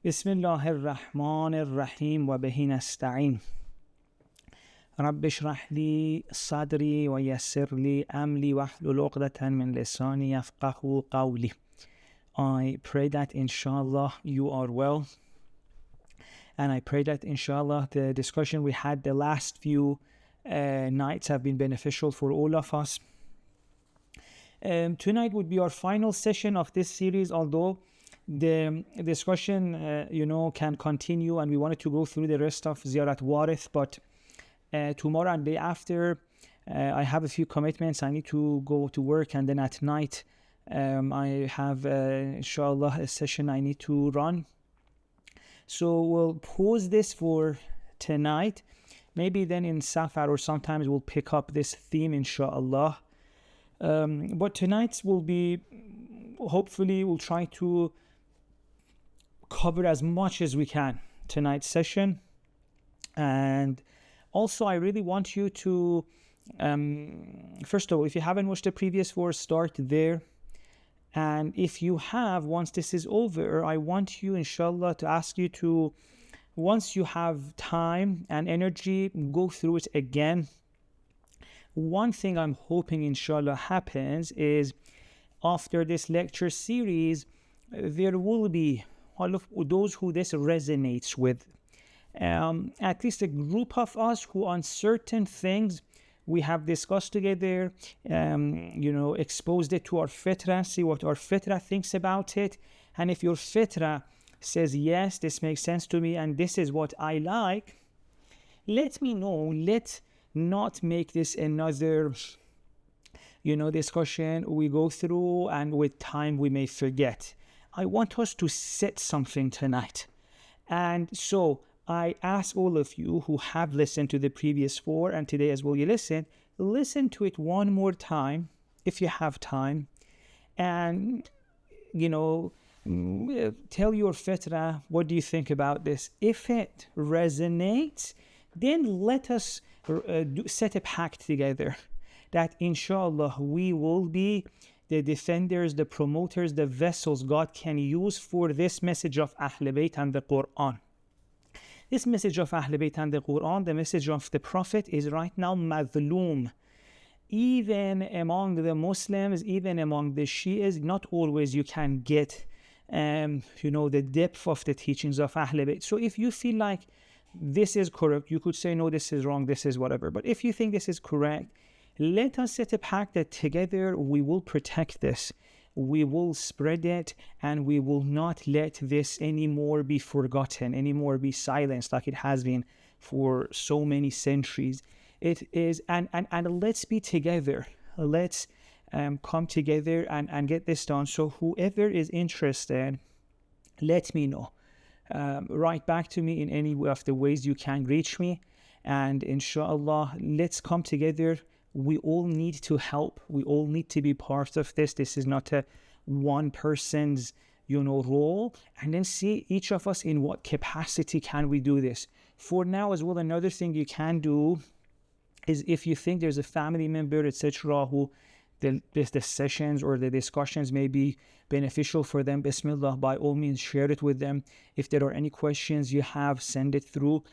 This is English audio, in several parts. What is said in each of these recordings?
بسم الله الرحمن الرحیم و به نستعین رب اشرح لی صدری و یسر لی امری واحلل عقدة من لسانی یفقهوا قولی. I pray that inshallah you are well, and I pray that inshallah the discussion we had the last few nights have been beneficial for all of us. Tonight would be our final session of this series, although the discussion can continue and we wanted to go through the rest of Ziyarat Warith, but tomorrow and day after I have a few commitments. I need to go to work, and then at night I have inshallah a session I need to run. So we'll pause this for tonight. Maybe then in Safar or sometimes we'll pick up this theme inshallah. But tonight's will be, hopefully we'll try to cover as much as we can tonight's session. And also I really want you to first of all, if you haven't watched the previous four, start there. And if you have, once this is over, I want you inshallah to ask you to, once you have time and energy, go through it again. One thing I'm hoping inshallah happens is after this lecture series there will be all of those who this resonates with, at least a group of us who on certain things we have discussed together, exposed it to our fitrah, see what our fitrah thinks about it. And if your fitrah says, yes, this makes sense to me and this is what I like, let me know. Let's not make this another, discussion we go through and with time we may forget. I want us to set something tonight. And so I ask all of you who have listened to the previous four, and today as well you listen to it one more time if you have time, and tell your fitrah, what do you think about this? If it resonates, then let us set a pact together that inshallah we will be the defenders, the promoters, the vessels God can use for this message of Ahl Bayt and the Quran. This message of Ahl Bayt and the Quran, the message of the Prophet, is right now madhloom. Even among the Muslims, even among the Shias, not always you can get the depth of the teachings of Ahl Bayt. So if you feel like this is correct, you could say no, this is wrong, this is whatever. But if you think this is correct, let us set a pact that together we will protect this, we will spread it, and we will not let this anymore be forgotten, anymore be silenced like it has been for so many centuries. It is, and let's be together. Let's come together and get this done. So whoever is interested, let me know. Write back to me in any of the ways you can reach me, and inshallah let's come together. We all need to help. We all need to be part of this. This is not a one person's role. And then see each of us in what capacity can we do this. For now as well, another thing you can do is if you think there's a family member, etc., who the sessions or the discussions may be beneficial for them, bismillah, by all means share it with them. If there are any questions you have, send it through.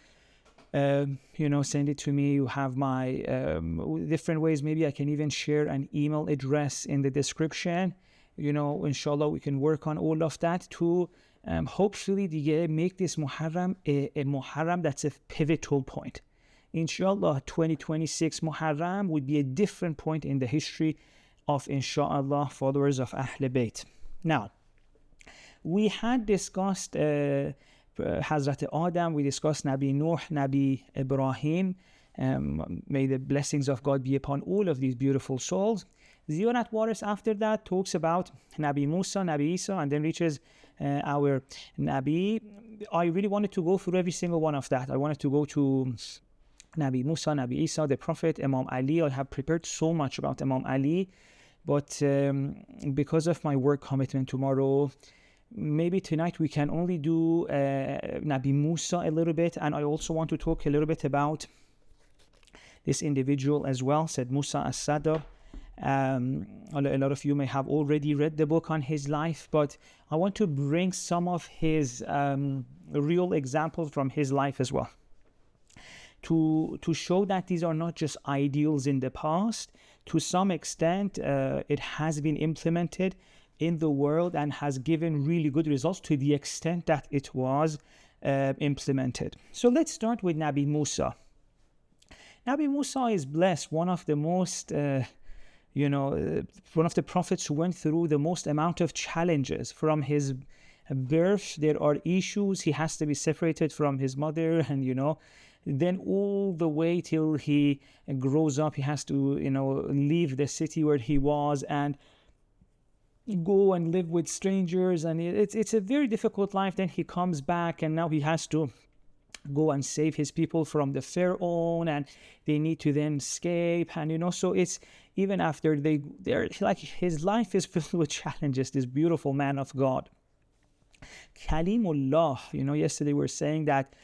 Send it to me. You have my different ways. Maybe I can even share an email address in the description. Inshallah we can work on all of that to hopefully make this Muharram a Muharram that's a pivotal point. Inshallah 2026 Muharram would be a different point in the history of inshallah followers of Ahl Bayt. Now, we had discussed Hazrat Adam, we discussed Nabi Nuh, Nabi Ibrahim. May the blessings of God be upon all of these beautiful souls. Ziyarat Warith after that talks about Nabi Musa, Nabi Isa, and then reaches our Nabi. I really wanted to go through every single one of that. I wanted to go to Nabi Musa, Nabi Isa, the Prophet, Imam Ali. I have prepared so much about Imam Ali, but because of my work commitment tomorrow, maybe tonight we can only do Nabi Musa a little bit. And I also want to talk a little bit about this individual as well, said Musa as-Sadr. A lot of you may have already read the book on his life, but I want to bring some of his real examples from his life as well, to show that these are not just ideals in the past. To some extent, it has been implemented in the world and has given really good results to the extent that it was implemented. So let's start with Nabi Musa. Nabi Musa is blessed, one of the most, one of the prophets who went through the most amount of challenges. From his birth, there are issues. He has to be separated from his mother, and then all the way till he grows up, he has to, leave the city where he was and go and live with strangers, and it's a very difficult life. Then he comes back, and now he has to go and save his people from the Pharaoh, and they need to then escape, and so it's even after they're like, his life is filled with challenges. This beautiful man of God, Kalimullah, yesterday we were saying that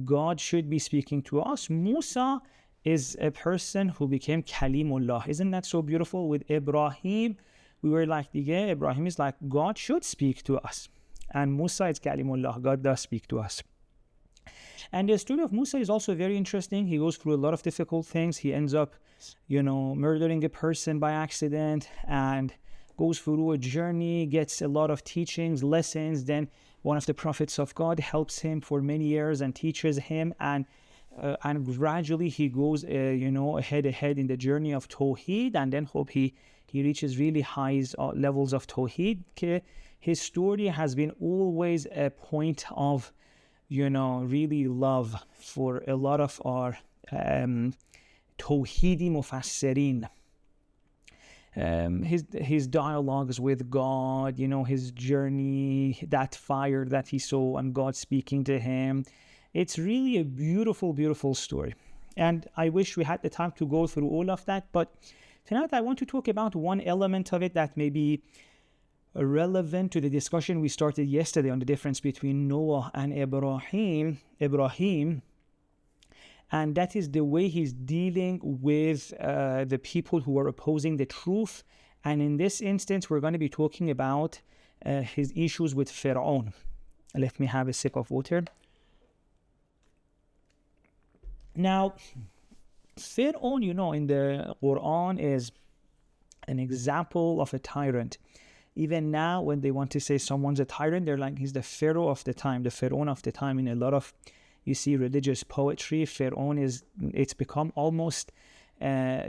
God should be speaking to us. Musa is a person who became Kalimullah. Isn't that so beautiful? With Ibrahim, we were like, yeah, Ibrahim is like, God should speak to us. And Musa is Kalimullah. God does speak to us. And the story of Musa is also very interesting. He goes through a lot of difficult things. He ends up, murdering a person by accident, and goes through a journey, gets a lot of teachings, lessons. Then one of the prophets of God helps him for many years and teaches him, and gradually he goes, ahead in the journey of Tawheed, and then hope he reaches really high levels of Tawheed. His story has been always a point of, really love for a lot of our Tawheedi Mufassirin. His dialogues with God, his journey, that fire that he saw and God speaking to him. It's really a beautiful, beautiful story. And I wish we had the time to go through all of that. But tonight I want to talk about one element of it that may be relevant to the discussion we started yesterday on the difference between Noah and Ibrahim, and that is the way he's dealing with the people who are opposing the truth. And in this instance, we're going to be talking about his issues with Pharaoh. Let me have a sip of water. Now, Pharaoh, in the Quran is an example of a tyrant. Even now, when they want to say someone's a tyrant, they're like, he's the Pharaoh of the time, the Pharaoh of the time. In a lot of, you see, religious poetry, Pharaoh it's become almost, a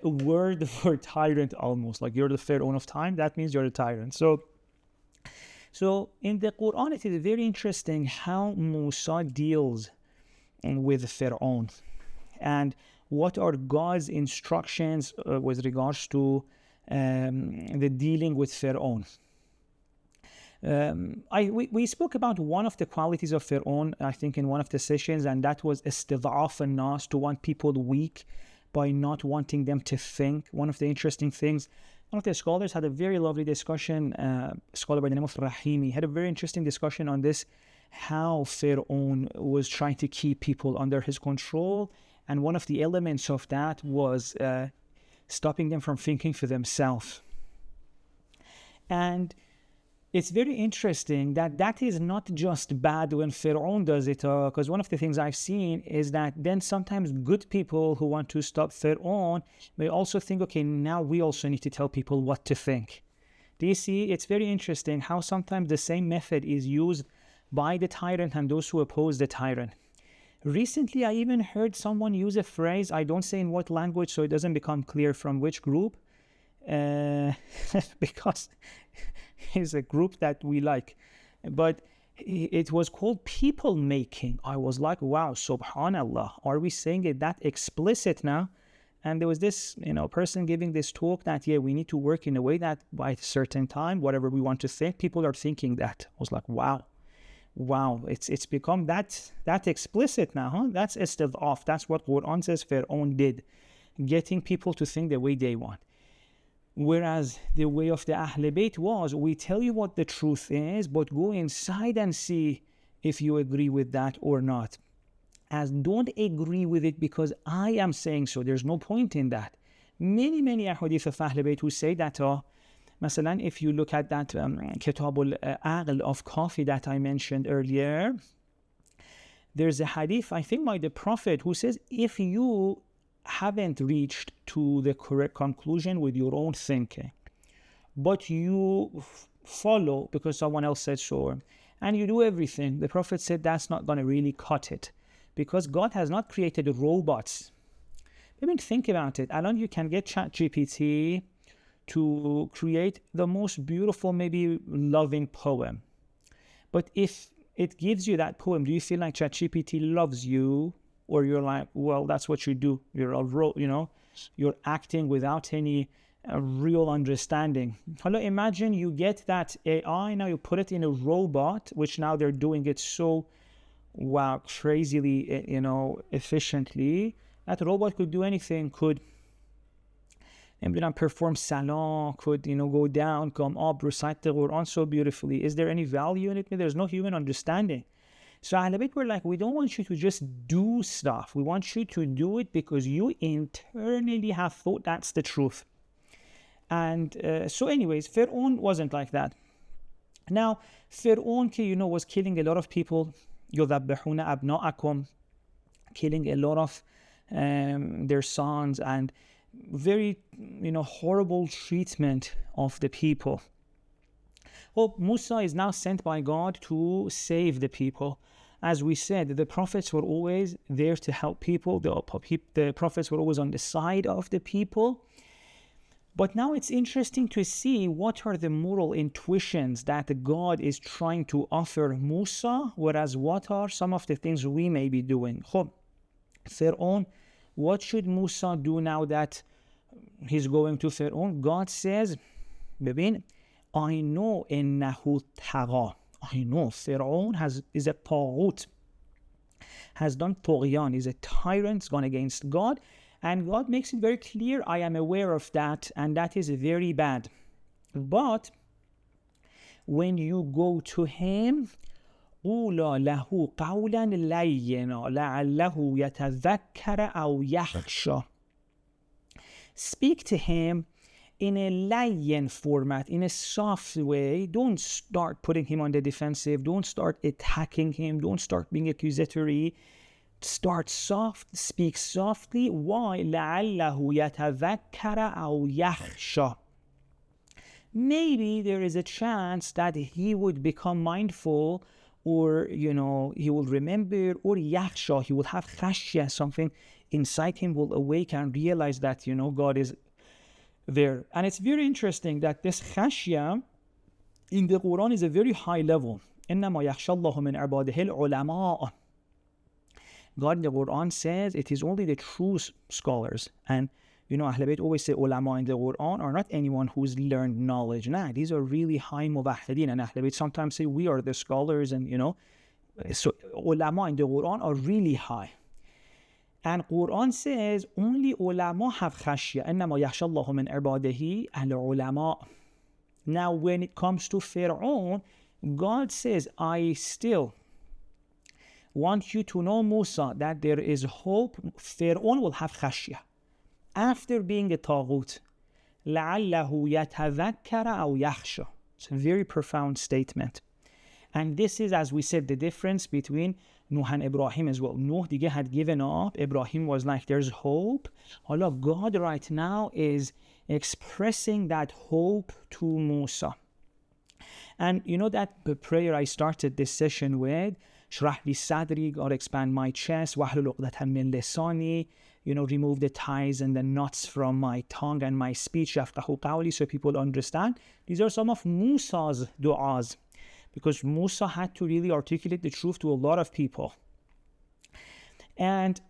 word for tyrant almost. Like, you're the Pharaoh of time, that means you're a tyrant. So in the Quran, it is very interesting how Musa deals with Pharaoh, and what are God's instructions with regards to the dealing with Pharaoh. We spoke about one of the qualities of Pharaoh, I think, in one of the sessions, and that was istid'af an-nas, to want people weak by not wanting them to think. One of the interesting things, one of the scholars had a very lovely discussion, a scholar by the name of Rahimi, had a very interesting discussion on this, how Pharaoh was trying to keep people under his control, and one of the elements of that was stopping them from thinking for themselves. And it's very interesting that is not just bad when Pharaoh does it, because one of the things I've seen is that then sometimes good people who want to stop Pharaoh may also think, okay, now we also need to tell people what to think. Do you see? It's very interesting how sometimes the same method is used by the tyrant and those who oppose the tyrant. Recently, I even heard someone use a phrase, I don't say in what language so it doesn't become clear from which group, because it's a group that we like, but it was called people making. I was like, wow, subhanallah, are we saying it that explicit now? And there was this person giving this talk that, yeah, we need to work in a way that by a certain time, whatever we want to think, people are thinking that. I was like, wow, it's become that explicit now, huh? That's istid'af. That's what Quran says Pharaoh did, getting people to think the way they want. Whereas the way of the Ahl Bayt was, we tell you what the truth is, but go inside and see if you agree with that or not. as don't agree with it because I am saying so. There's no point in that. Many ahadith of Ahl Bayt who say that, مثلا if you look at that Kitab al-Aql of Kafi that I mentioned earlier, there's a hadith, I think by the Prophet, who says, if you haven't reached to the correct conclusion with your own thinking, but you follow because someone else said so, and you do everything, the Prophet said that's not going to really cut it, because God has not created robots. I mean, think about it. Alone you can get ChatGPT to create the most beautiful, maybe loving poem. But if it gives you that poem, do you feel like ChatGPT loves you? Or you're like, well, that's what you do. You're acting without any real understanding. Hello, imagine you get that AI, now you put it in a robot, which now they're doing it so, wow, crazily, efficiently. That robot could do anything, could perform salah, could, go down, come up, recite the Quran so beautifully. Is there any value in it? There's no human understanding. So Ahl Bayt were like, we don't want you to just do stuff. We want you to do it because you internally have thought that's the truth. And so anyways, Fir'aun wasn't like that. Now, Fir'aun, was killing a lot of people. يُذَبِّحُونَ أَبْنَاءَكُمْ, killing a lot of their sons, and very, horrible treatment of the people. Well, Musa is now sent by God to save the people. As we said, the prophets were always there to help people. The prophets were always on the side of the people. But now it's interesting to see what are the moral intuitions that God is trying to offer Musa, whereas what are some of the things we may be doing. Fir'aun, what should Musa do now that he's going to Fir'aun? God says, ببین, I know إنه طغى. I know Fir'aun is a طاغوت, has done طغيان, is a tyrant, gone against God. And God makes it very clear, I am aware of that, and that is very bad. But when you go to him, قُولَ لَهُ قَوْلًا لَيِّنًا لَعَلَّهُ يَتَذَكَّرَ أَوْ يَخْشَى. Speak to him in a layyin format, in a soft way. Don't start putting him on the defensive. Don't start attacking him. Don't start being accusatory. Start soft, speak softly. Why? لَعَلَّهُ يَتَذَكَّرَ أَوْ يَخْشَى. Maybe there is a chance that he would become mindful, or, he will remember, or yakhsha, he will have khashya, something inside him will awake and realize that, God is there. And it's very interesting that this khashya in the Quran is a very high level. إِنَّمَا يَخْشَى اللَّهُ مِنْ عِبَادِهِ الْعُلَمَاءُ. God in the Quran says it is only the true scholars. And, Ahl Bayt always say ulama in the Quran are not anyone who's learned knowledge. Nah, these are really high mubahideen. And Ahl Bayt sometimes say we are the scholars, and, so ulama in the Quran are really high. And Quran says only ulama have khashya. إِنَّمَا يَخْشَى اللَّهُ مِنْ عِبَادِهِ الْعُلَمَاءُ. Now, when it comes to Fir'aun, God says, I still want you to know, Musa, that there is hope. Fir'aun will have khashya after being a taghut. لَعَلَّهُ يَتَذَكَّرَ أَوْ يَخْشَى. It's a very profound statement. And this is, as we said, the difference between Nuh and Ibrahim as well. Nuh dige had given up. Ibrahim was like, there's hope. Allah, God right now is expressing that hope to Musa. And that prayer I started this session with, Shrah li sadri, God expand my chest, wahlul uqdatan min lisani, remove the ties and the knots from my tongue and my speech, yafqahu qawli, so people understand. These are some of Musa's du'as, because Musa had to really articulate the truth to a lot of people. And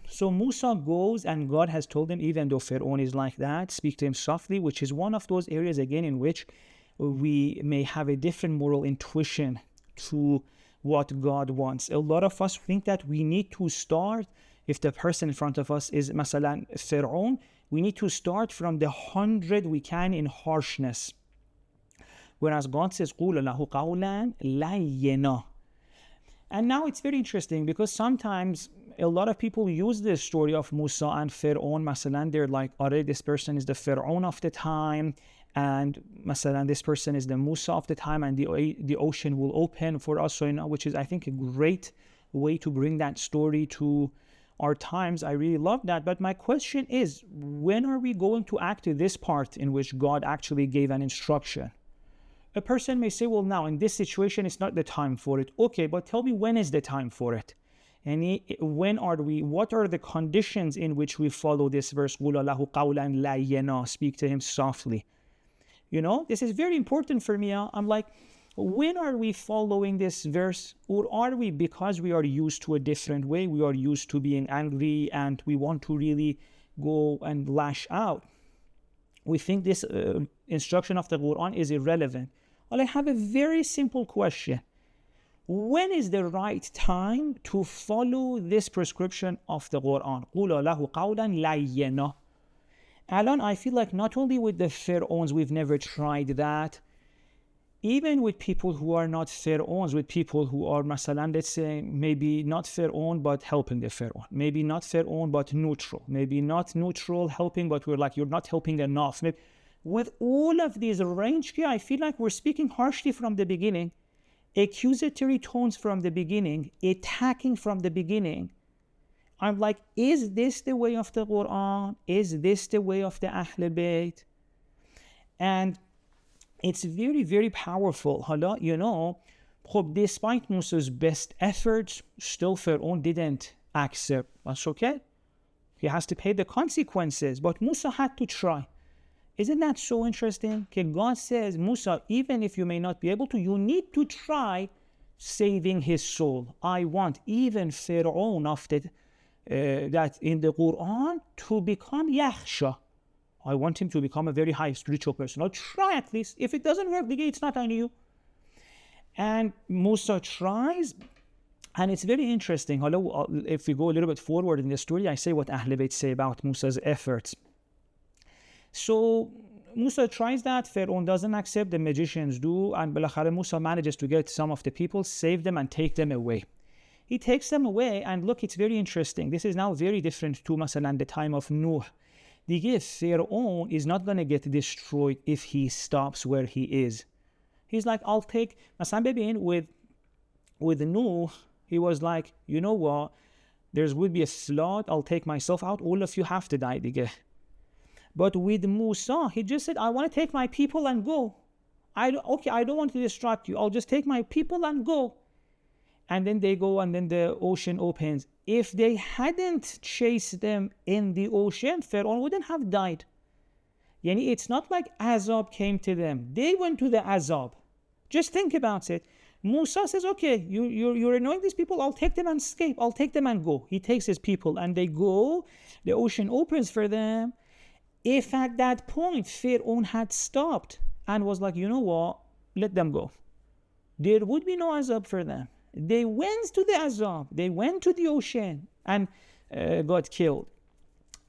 so Musa goes, and God has told him, even though Fir'aun is like that, speak to him softly, which is one of those areas again in which we may have a different moral intuition to what God wants. A lot of us think that we need to start, if the person in front of us is masalan Fir'aun, we need to start from the 100 we can in harshness. Whereas God says, قُولَ لَهُ قَوْلًا لَيِّنًا. And now it's very interesting, because sometimes a lot of people use this story of Musa and Fir'aun. Masalan, they're like, this person is the Fir'aun of the time, and Masalan, this person is the Musa of the time, and the ocean will open for us. So, which is, I think, a great way to bring that story to our times. I really love that. But my question is, when are we going to act to this part in which God actually gave an instruction? A person may say, well, now in this situation, it's not the time for it. Okay, but tell me, when is the time for it? And what are the conditions in which we follow this verse? Speak to him softly. This is very important for me. I'm like, when are we following this verse? Or are we, because we are used to a different way, we are used to being angry and we want to really go and lash out, we think this instruction of the Quran is irrelevant? Well, I have a very simple question. When is the right time to follow this prescription of the Quran? Alan, I feel like not only with the Pharaohs, we've never tried that. Even with people who are not Pharaohs, with people who are, masalan, let's say, maybe not Pharaoh, but helping the Pharaoh. Maybe not Pharaoh, but neutral. Maybe not neutral, helping, but we're like, you're not helping enough. Maybe. With all of these range here, I feel like we're speaking harshly from the beginning, accusatory tones from the beginning, attacking from the beginning. I'm like, is this the way of the Quran? Is this the way of the Ahl Bayt? And it's very, very powerful. Despite Musa's best efforts, still Pharaoh didn't accept. That's okay. He has to pay the consequences, but Musa had to try. Isn't that so interesting? Okay, God says, Musa, even if you may not be able to, you need to try saving his soul. I want even Pharaoh of that in the Quran to become Yakhsha. I want him to become a very high spiritual person. I'll try at least. If it doesn't work, it's not on you. And Musa tries. And it's very interesting. If we go a little bit forward in the story, I say what Ahl Bayt say about Musa's efforts. So Musa tries that. Pharaoh doesn't accept. The magicians do. And Balakhara Musa manages to get some of the people, save them, and take them away. He takes them away. And look, it's very interesting. This is now very different to Masalan the time of Nuh. The Pharaoh is not going to get destroyed if he stops where he is. He's like, I'll take Masalan Babin with Nuh. He was like, you know what? There would be a flood. I'll take myself out. All of you have to die. But with Musa, he just said, I want to take my people and go. I don't want to distract you. I'll just take my people and go. And then they go, and then the ocean opens. If they hadn't chased them in the ocean, Pharaoh wouldn't have died. It's not like Azab came to them. They went to the Azab. Just think about it. Musa says, okay, you're annoying these people. I'll take them and escape. I'll take them and go. He takes his people and they go. The ocean opens for them. If at that point Pharaoh had stopped and was like, you know what, let them go, there would be no Azab for them. They went to the Azab. They went to the ocean and got killed.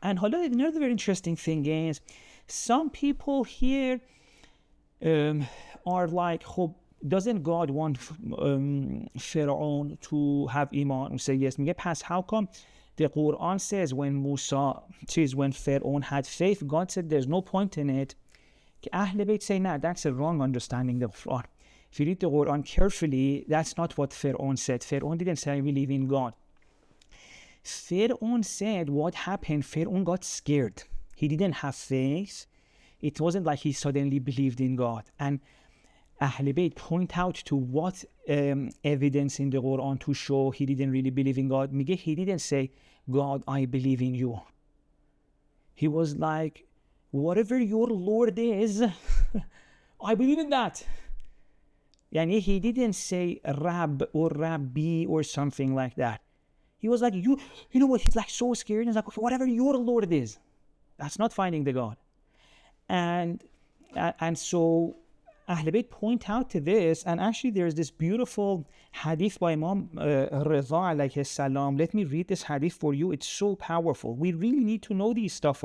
And another very interesting thing is, some people here are like, doesn't God want Pharaoh to have Iman and say yes? How come the Quran says when Pharaoh had faith, God said there's no point in it? Ahl Bayt say, nah, that's a wrong understanding of the Quran. If you read the Quran carefully, that's not what Pharaoh said. Pharaoh didn't say, I believe in God. Pharaoh said what happened, Pharaoh got scared. He didn't have faith. It wasn't like he suddenly believed in God. And Ahl Bayt point out to what evidence in the Quran to show he didn't really believe in God. He didn't say, God, I believe in you. He was like, whatever your Lord is, I believe in that. He didn't say Rab or Rabbi or something like that. He was like, you know what? He's like so scared. He's like, whatever your Lord is. That's not finding the God. And so Ahl Bayt point out to this, and actually there's this beautiful hadith by Imam Reza alayhi salam. Let me read this hadith for you. It's so powerful. We really need to know these stuff.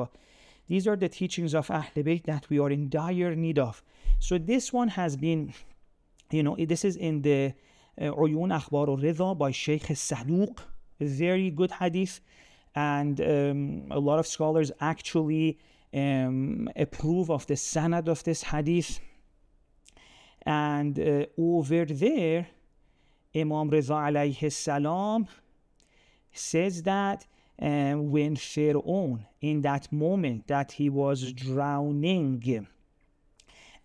These are the teachings of Ahl Bayt that we are in dire need of. So this one has been, this is in the Uyun Akhbar al-Rida by Sheikh Saduq. very good hadith, and a lot of scholars actually approve of the sanad of this hadith. And over there, Imam Reza alayhi salam says that when Pharaoh, in that moment that he was drowning,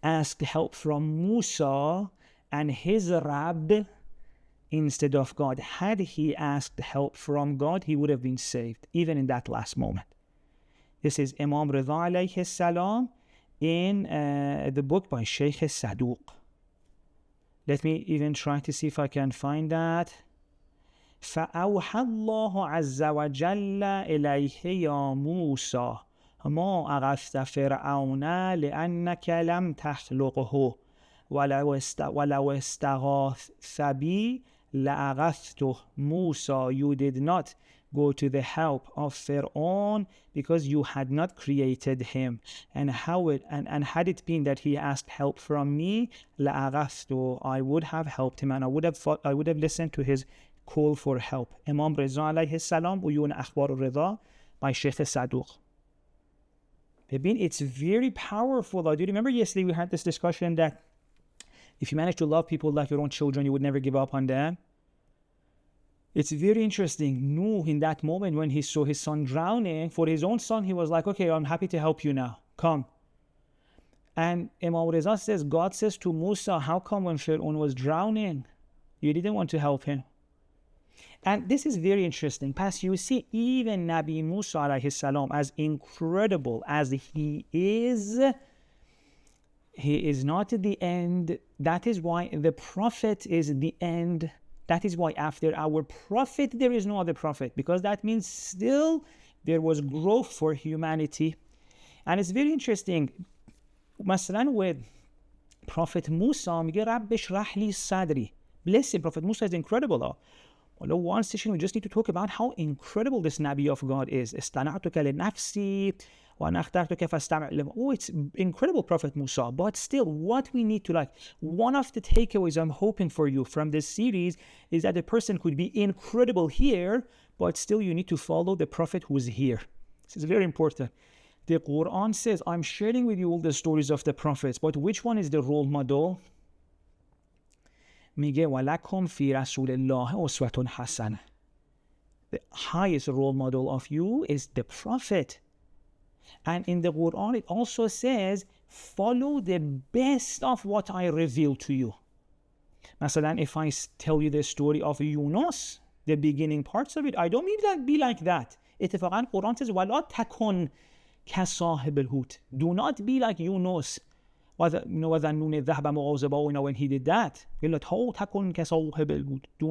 asked help from Musa and his Rabb instead of God, had he asked help from God, he would have been saved, even in that last moment. This is Imam Reza alayhi salam in the book by Sheikh Saduq. Let me even try to see if I can find that. فأوحى الله عز وجل إليه يا موسى ما أغثت فرعون لأنك لم تخلقه ولو استغاث بي لأغثته. Musa, you did not go to the help of Pharaoh because you had not created him. And had it been that he asked help from me, لأغثته, I would have helped him, and I would have listened to his call for help. Imam Reza alayhi salam, Uyun Akhbar al-Rida by Sheikh Saduq. It's very powerful. Do you remember yesterday we had this discussion that if you manage to love people like your own children, you would never give up on them? It's very interesting. Nuh, in that moment when he saw his son drowning, for his own son, he was like, okay, I'm happy to help you now. Come. And Imam Reza says, God says to Musa, how come when Pharaoh was drowning, you didn't want to help him? And this is very interesting. Past, you see, even Nabi Musa alayhi salam, as incredible as he is not the end. That is why the prophet is the end. That is why after our prophet, there is no other prophet, because that means still there was growth for humanity. And it's very interesting. Masalan, with Prophet Musa, Rabbi shrah li sadri. Bless him. Prophet Musa is incredible. Although one session we just need to talk about how incredible this Nabi of God is. Oh, it's incredible, Prophet Musa. But still, what we need to one of the takeaways I'm hoping for you from this series is that a person could be incredible here, but still you need to follow the Prophet who is here. This is very important. The Quran says, I'm sharing with you all the stories of the prophets, but which one is the role model? میگه ولکم فی رسول الله اسوة حسنه. The highest role model of you is the prophet. And in the Quran it also says, follow the best of what I reveal to you. Masalan, if I tell you the story of Yunus, the beginning parts of it, I don't mean that be like that. اتفاقا Quran says, وَلَا تَكُنْ كَصَاحِبِ الْحُوتِ. Do not be like Yunus. When he did that, do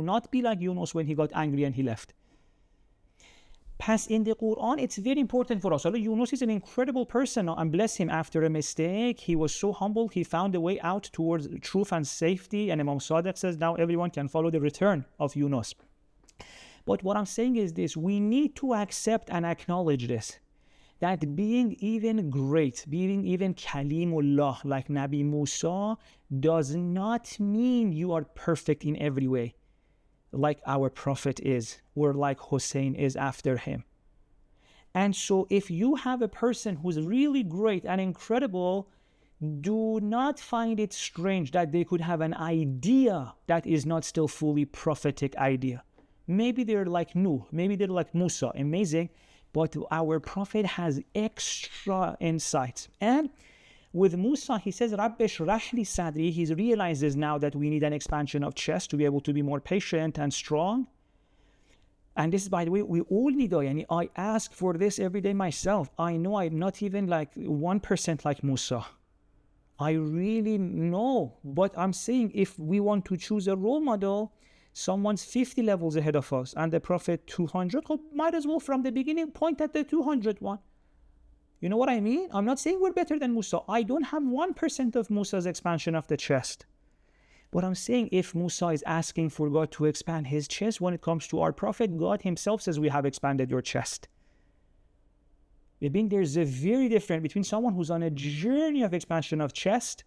not be like Yunus when he got angry and he left. Past in the Quran, it's very important for us. Yunus is an incredible person, and bless him, after a mistake, he was so humble, he found a way out towards truth and safety, and Imam Sadiq says now everyone can follow the return of Yunus. But what I'm saying is this, we need to accept and acknowledge this, that being even great, being even Kalimullah like Nabi Musa does not mean you are perfect in every way, like our prophet is, or like Hussein is after him. And so if you have a person who's really great and incredible, do not find it strange that they could have an idea that is not still fully prophetic idea. Maybe they're like Nuh, maybe they're like Musa, amazing, but our prophet has extra insights. And with Musa, he says, Rabbi shrah li sadri. He realizes now that we need an expansion of chest to be able to be more patient and strong. And this, by the way, we all need. I ask for this every day myself. I know I'm not even like 1% like Musa. I really know. But I'm saying if we want to choose a role model, someone's 50 levels ahead of us, and the Prophet 200, might as well from the beginning point at the 200 one. You know what I mean? I'm not saying we're better than Musa. I don't have 1% of Musa's expansion of the chest. But I'm saying if Musa is asking for God to expand his chest, when it comes to our Prophet, God himself says we have expanded your chest. There's a very difference between someone who's on a journey of expansion of chest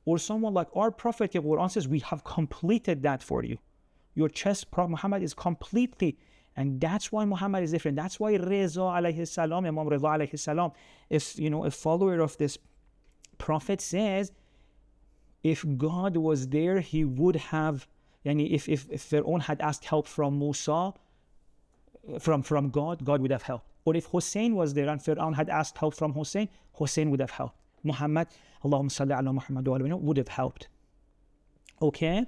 or someone like our Prophet. The Quran says we have completed that for you. Your chest, Prophet Muhammad, is completely And that's why Muhammad is different. That's why Reza alayhi salam, Imam Reza alayhi salam, if a follower of this prophet says, if God was there, he would have, if Fir'aun had asked help from Musa, from God, God would have helped. Or if Hussein was there and Fir'aun had asked help from Hussein, Hussein would have helped. Muhammad, Allahumma salli ala Muhammad wa ala, would have helped. Okay?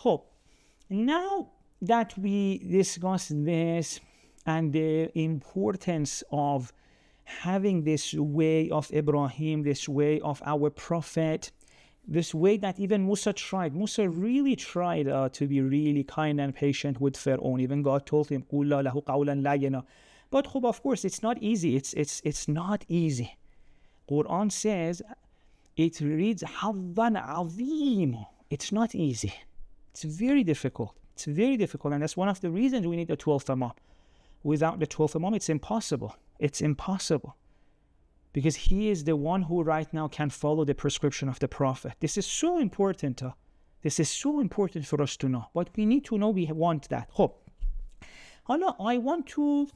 So, now that we discuss this and the importance of having this way of Ibrahim, this way of our prophet, this way that even Musa tried. Musa really tried to be really kind and patient with Pharaoh. Even God told him, قُلَّ لَهُ قَوْلًا لَيِّنًا. But of course, it's not easy. It's not easy. Quran says, it reads, حَظًّا عَظِيمًا. It's not easy. It's very difficult. It's very difficult. And that's one of the reasons we need the 12th Imam. Without the 12th Imam, it's impossible. It's impossible. Because he is the one who right now can follow the prescription of the Prophet. This is so important. This is so important for us to know. But we need to know we want that. I want to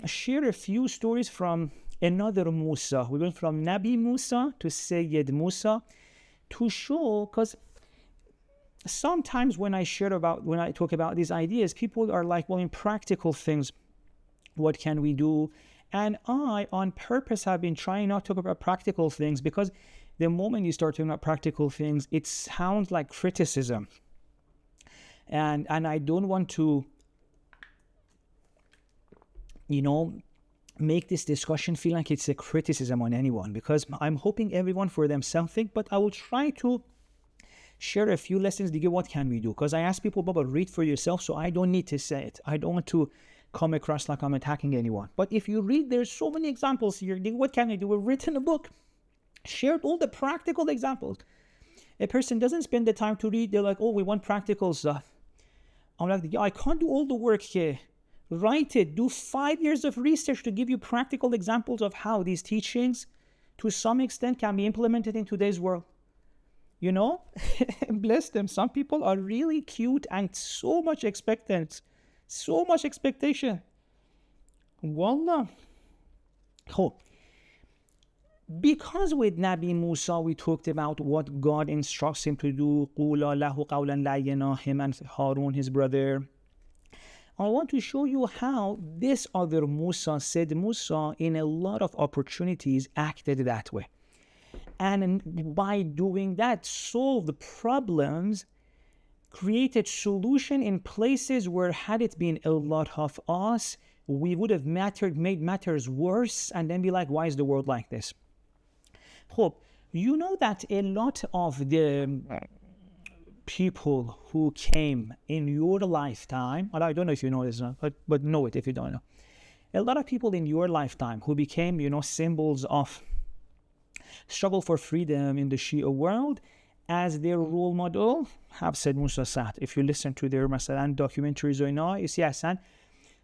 share a few stories from another Musa. We went from Nabi Musa to Sayyid Musa to show, because sometimes when I talk about these ideas, people are like, well, in practical things, what can we do? And I, on purpose, have been trying not to talk about practical things, because the moment you start talking about practical things, it sounds like criticism. And I don't want to, make this discussion feel like it's a criticism on anyone, because I'm hoping everyone for themselves think, but I will try to share a few lessons to give what can we do. Because I ask people, Baba, read for yourself, so I don't need to say it. I don't want to come across like I'm attacking anyone. But if you read, there's so many examples here. What can I do? We've written a book, shared all the practical examples. A person doesn't spend the time to read. They're like, oh, we want practical stuff. I'm like, yeah, I can't do all the work here. Write it. Do 5 years of research to give you practical examples of how these teachings, to some extent, can be implemented in today's world. Bless them. Some people are really cute and so much expectance. So much expectation. Wallah. Because with Nabi Musa, we talked about what God instructs him to do. قُولَ لَهُ قَوْلًا لَيِّنًا, him and Harun, his brother. I want to show you how this other Musa, Said Musa, in a lot of opportunities acted that way. And by doing that, solved problems, created solution in places where, had it been a lot of us, we would have made matters worse and then be like, why is the world like this? You know that a lot of the people who came in your lifetime, and I don't know if you know this, but know it if you don't know. A lot of people in your lifetime who became, symbols of struggle for freedom in the Shia world, as their role model, have said Musa Saad. If you listen to their Masalan documentaries right now, you see Hassan,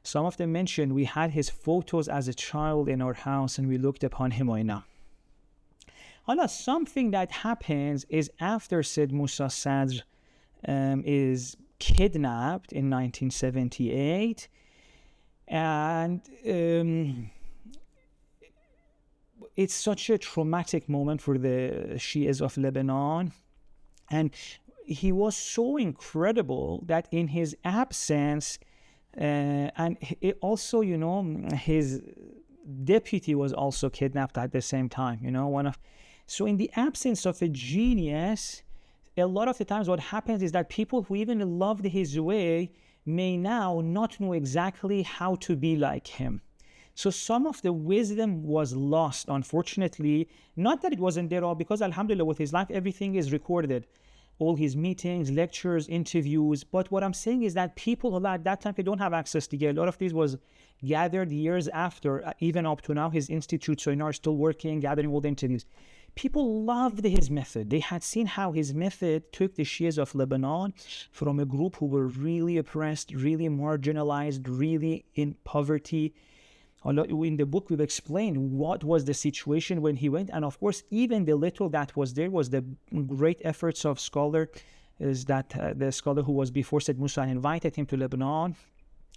some of them mentioned we had his photos as a child in our house and we looked upon him right now. Something that happens is after Said Musa Saad is kidnapped in 1978, and it's such a traumatic moment for the Shias of Lebanon. And he was so incredible that in his absence, and it also, his deputy was also kidnapped at the same time, So in the absence of a genius, a lot of the times what happens is that people who even loved his way may now not know exactly how to be like him. So some of the wisdom was lost, unfortunately. Not that it wasn't there all, because Alhamdulillah, with his life, everything is recorded. All his meetings, lectures, interviews. But what I'm saying is that people who at that time, they don't have access to get. A lot of this was gathered years after, even up to now, his institute, so now are still working, gathering all the interviews. People loved his method. They had seen how his method took the Shias of Lebanon from a group who were really oppressed, really marginalized, really in poverty. In the book, we've explained what was the situation when he went. And of course, even the little that was there was the great efforts of the scholar who was before Said Musa and invited him to Lebanon.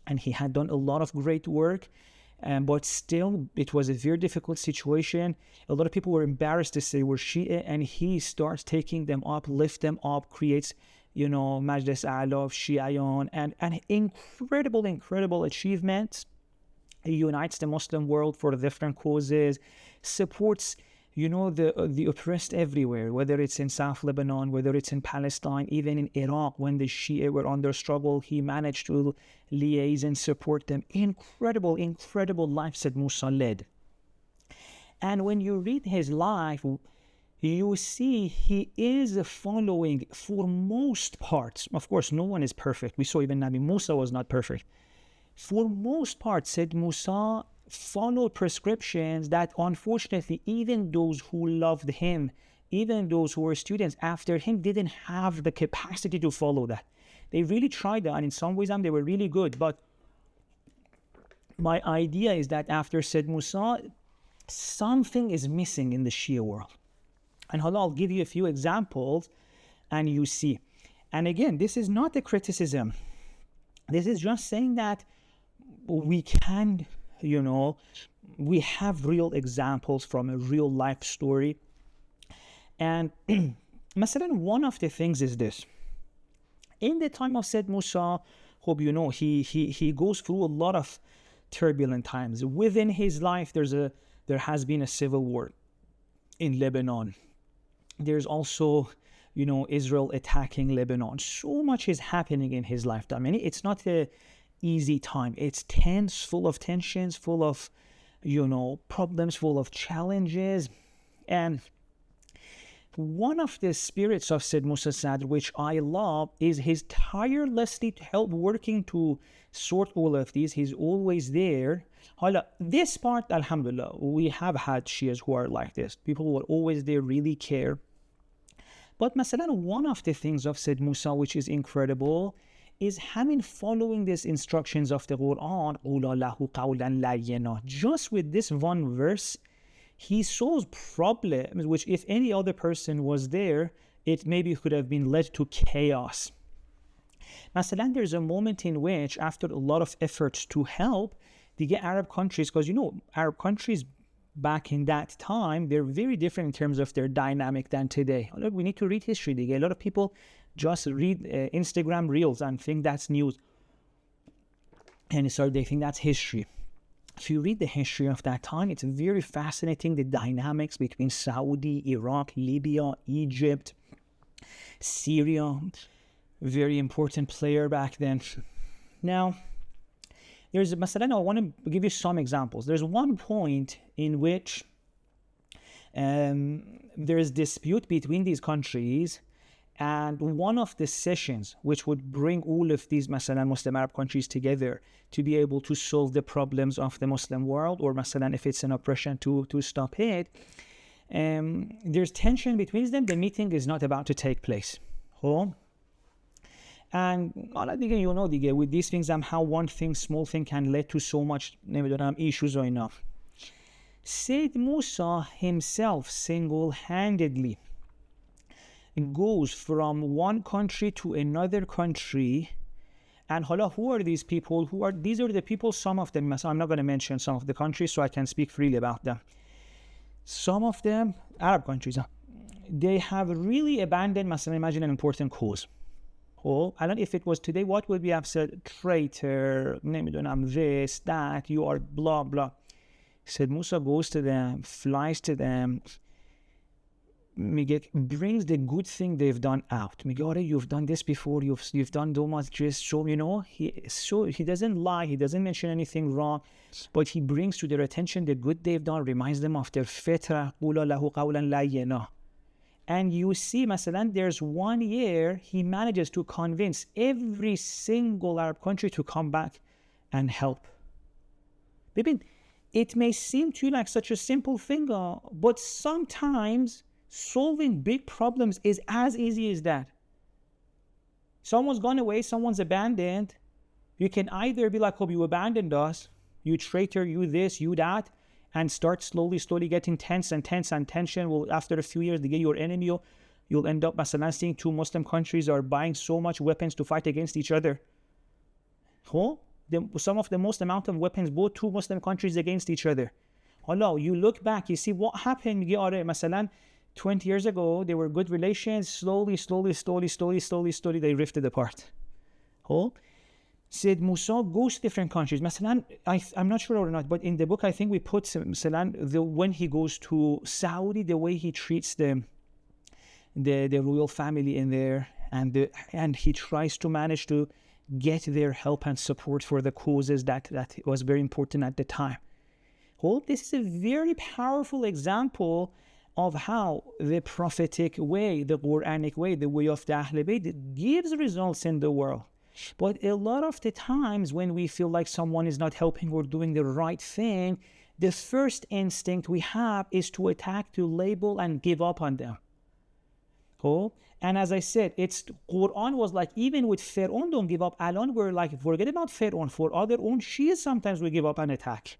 and he had done a lot of great work. But still, it was a very difficult situation. A lot of people were embarrassed to say we're Shia, and he starts taking them up, lift them up, creates, Majlis A'la of Shiayan, and incredible achievements. He unites the Muslim world for different causes, supports, the oppressed everywhere, whether it's in South Lebanon, whether it's in Palestine, even in Iraq, when the Shia were under struggle, he managed to liaise and support them. Incredible life Said Musa led. And when you read his life, you see he is following, for most parts, of course, no one is perfect. We saw even Nabi Musa was not perfect. For most part, Said Musa followed prescriptions that, unfortunately, even those who loved him, even those who were students after him, didn't have the capacity to follow that. They really tried that, and in some ways they were really good. But my idea is that after Said Musa, something is missing in the Shia world. And I'll give you a few examples, and you see. And again, this is not a criticism. This is just saying that we can, we have real examples from a real life story. And one of the things is this. In the time of Said Musa, hope you know, he goes through a lot of turbulent times. Within his life, there has been a civil war in Lebanon. There's also, Israel attacking Lebanon. So much is happening in his lifetime. And it's not a easy time. It's tense, full of tensions, full of, problems, full of challenges. And one of the spirits of Said Musa Sadr, which I love, is his tirelessly help working to sort all of these. He's always there. This part, alhamdulillah, we have had Shias who are like this. People who are always there, really care. But one of the things of Said Musa which is incredible is having following these instructions of the Quran, just with this one verse, he solves problems which if any other person was there, it maybe could have been led to chaos. There's a moment in which, after a lot of efforts to help the Arab countries, because Arab countries back in that time, they're very different in terms of their dynamic than today. We need to read history. A lot of people just read Instagram reels and think that's news. And so they think that's history. If you read the history of that time, it's very fascinating, the dynamics between Saudi, Iraq, Libya, Egypt, Syria. Very important player back then. Now, I want to give you some examples. There's one point in which there's dispute between these countries, and one of the sessions which would bring all of these Muslim Arab countries together to be able to solve the problems of the Muslim world, or if it's an oppression to stop it, there's tension between them. The meeting is not about to take place. And I think with these things, how one thing, small thing, can lead to so much issues or enough. Said Musa himself single-handedly goes from one country to another country, and who are these people? These are the people, some of them, I'm not going to mention some of the countries so I can speak freely about them. Some of them, Arab countries, they have really abandoned, imagine an important cause. I don't know if it was today, what would we have said? Traitor, this, that, you are blah, blah. Said Musa goes to them, flies to them, brings the good thing they've done out. You've done this before, you've done so much, just show, he doesn't lie, he doesn't mention anything wrong, but he brings to their attention the good they've done, reminds them of their fitrah. And you see, there's 1 year, he manages to convince every single Arab country to come back and help. It may seem to you like such a simple thing, but sometimes solving big problems is as easy as that. Someone's gone away, someone's abandoned. You can either be like, you abandoned us, you traitor, you this, you that, and start slowly getting tense, and tension will, after a few years, they get your enemy. You'll end up, seeing two Muslim countries are buying so much weapons to fight against each other. some of the most amount of weapons, both two Muslim countries against each other. Allah, you look back, you see what happened. Masalan, 20 years ago, there were good relations. Slowly, they rifted apart. Oh, said Musa goes to different countries. Masalan, I'm not sure or not, but in the book, I think we put Masalan, when he goes to Saudi, the way he treats the royal family in there, and he tries to manage to get their help and support for the causes that was very important at the time. Well, this is a very powerful example of how the prophetic way, the Quranic way, the way of the Ahl Bayt gives results in the world. But a lot of the times when we feel like someone is not helping or doing the right thing, the first instinct we have is to attack, to label, and give up on them. Cool? And as I said, Quran was like, even with Fir'aun, don't give up. Alon, we're like, forget about Fir'aun. For other own Shias, sometimes we give up and attack.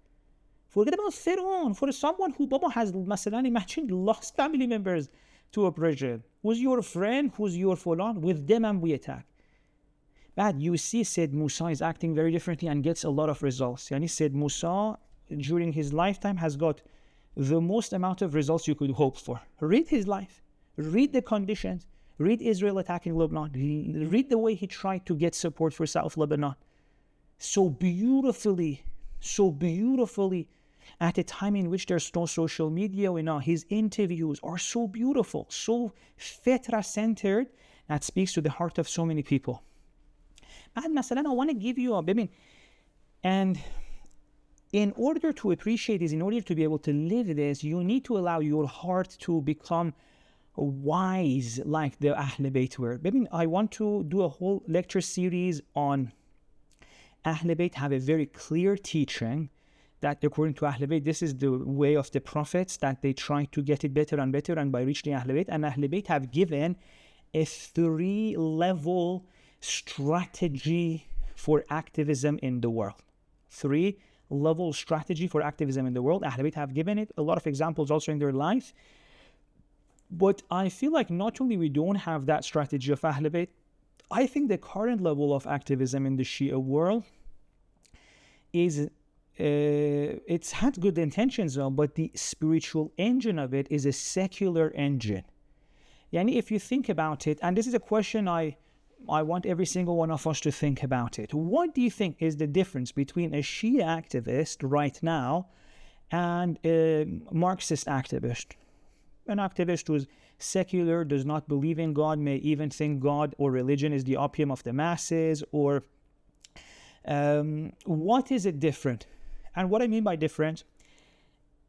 Forget about Fir'aun. For someone who Baba has, Masalan, imagine, lost family members to oppression. Who's your friend? Who's your fulan? With them and we attack. But you see, Said Musa is acting very differently and gets a lot of results. Yani Said Musa, during his lifetime, has got the most amount of results you could hope for. Read his life. Read the conditions. Read Israel attacking Lebanon. Read the way he tried to get support for South Lebanon. So beautifully, at a time in which there's no social media, his interviews are so beautiful, so fitra-centered, that speaks to the heart of so many people. And Masalan, I want to give you and in order to appreciate this, in order to be able to live this, you need to allow your heart to become wise like the Ahl Bayt were. I want to do a whole lecture series on Ahl Bayt have a very clear teaching that according to Ahl Bayt, this is the way of the prophets, that they try to get it better and better, and by reaching Ahl Bayt, and Ahl Bayt have given a 3-level strategy for activism in the world. 3-level strategy for activism in the world. Ahl Bayt have given it a lot of examples also in their life. But I feel like not only we don't have that strategy of Ahl Bayt, I think the current level of activism in the Shia world is, it's had good intentions, but the spiritual engine of it is a secular engine. Yani if you think about it, and this is a question I want every single one of us to think about it. What do you think is the difference between a Shia activist right now and a Marxist activist? An activist who is secular, does not believe in God, may even think God or religion is the opium of the masses, or what is it different? And what I mean by different,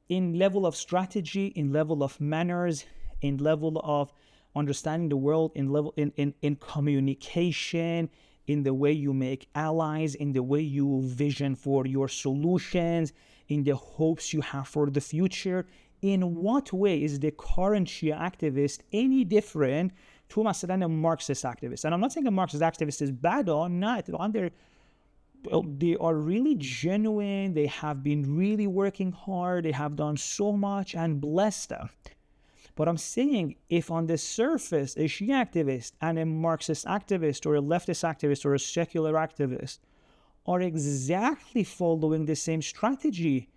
in level of strategy, in level of manners, in level of understanding the world, in communication, in the way you make allies, in the way you vision for your solutions, in the hopes you have for the future. In what way is the current Shia activist any different to Masalan a Marxist activist? And I'm not saying a Marxist activist is bad or not. They are really genuine. They have been really working hard. They have done so much, and bless them. But I'm saying, if on the surface a Shia activist and a Marxist activist or a leftist activist or a secular activist are exactly following the same strategy,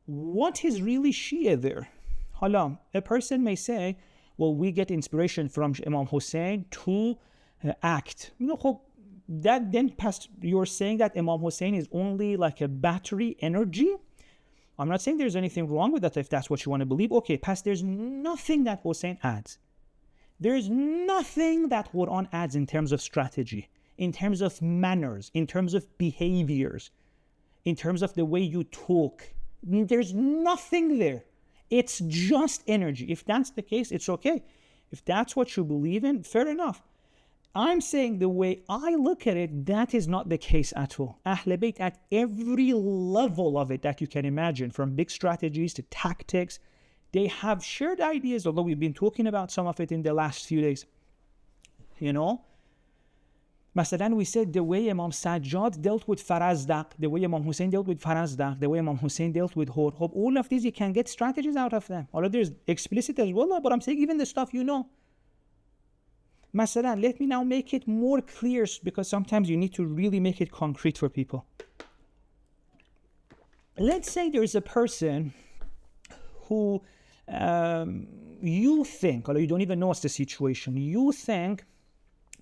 what is really Shia there? Hala, a person may say, well, we get inspiration from Imam Hussein to act. That then past, you're saying that Imam Hussein is only like a battery energy? I'm not saying there's anything wrong with that if that's what you want to believe. Okay, past, there's nothing that Hussein adds. There's nothing that Quran adds in terms of strategy, in terms of manners, in terms of behaviors, in terms of the way you talk. There's nothing there. It's just energy. If that's the case, it's okay. If that's what you believe in, fair enough. I'm saying the way I look at it, that is not the case at all. Ahl Bayt at every level of it that you can imagine, from big strategies to tactics, they have shared ideas, although we've been talking about some of it in the last few days. Masalan, we said the way Imam Sajjad dealt with Farazdaq, the way Imam Hussein dealt with Farazdaq, the way Imam Hussein dealt with Hor. All of these, you can get strategies out of them. Although there's explicit as well, but I'm saying even the stuff Masalan, let me now make it more clear, because sometimes you need to really make it concrete for people. let's say there's a person who you think, or you don't even know what's the situation, you think,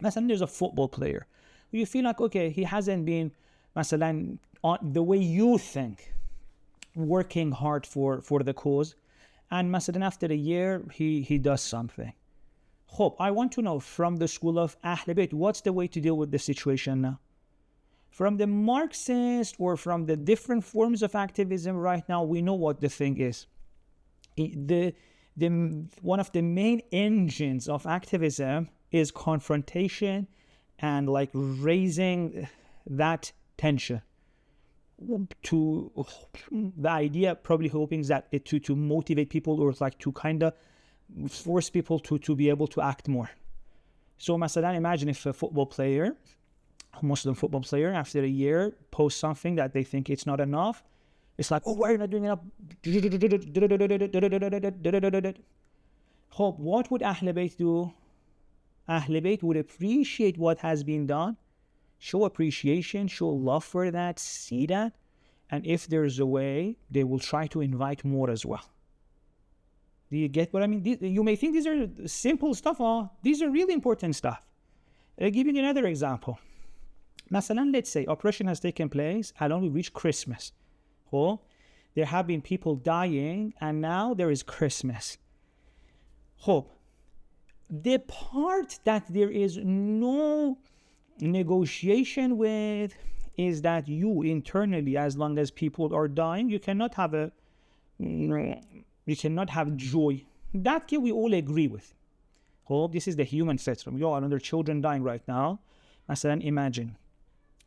مثلا there's a football player, you feel like, okay, he hasn't been مثلا on the way you think, working hard for the cause, and مثلا after a year he does something. Hope, I want to know from the school of Ahl Bayt, what's the way to deal with the situation now? From the Marxist or from the different forms of activism right now, we know what the thing is. One of the main engines of activism is confrontation and like raising that tension. To the idea, probably hoping that it to motivate people, or like to kind of force people to be able to act more. So مثلا imagine if a football player, a Muslim football player, after a year posts something that they think it's not enough. It's like, oh, why are you not doing enough? Hope, what would Ahl Bayt do? Ahl Bayt would appreciate what has been done, show appreciation, show love for that, see that, and if there's a way, they will try to invite more as well. Do you get what I mean? You may think these are simple stuff. These are really important stuff. I'll give you another example. Masalan, let's say operation has taken place, and we reach Christmas. Oh, there have been people dying, and now there is Christmas. Hope, the part that there is no negotiation with is that you internally, as long as people are dying, you cannot have joy. That we all agree with. Hope, this is the human spectrum. You are another children dying right now. Masalan, imagine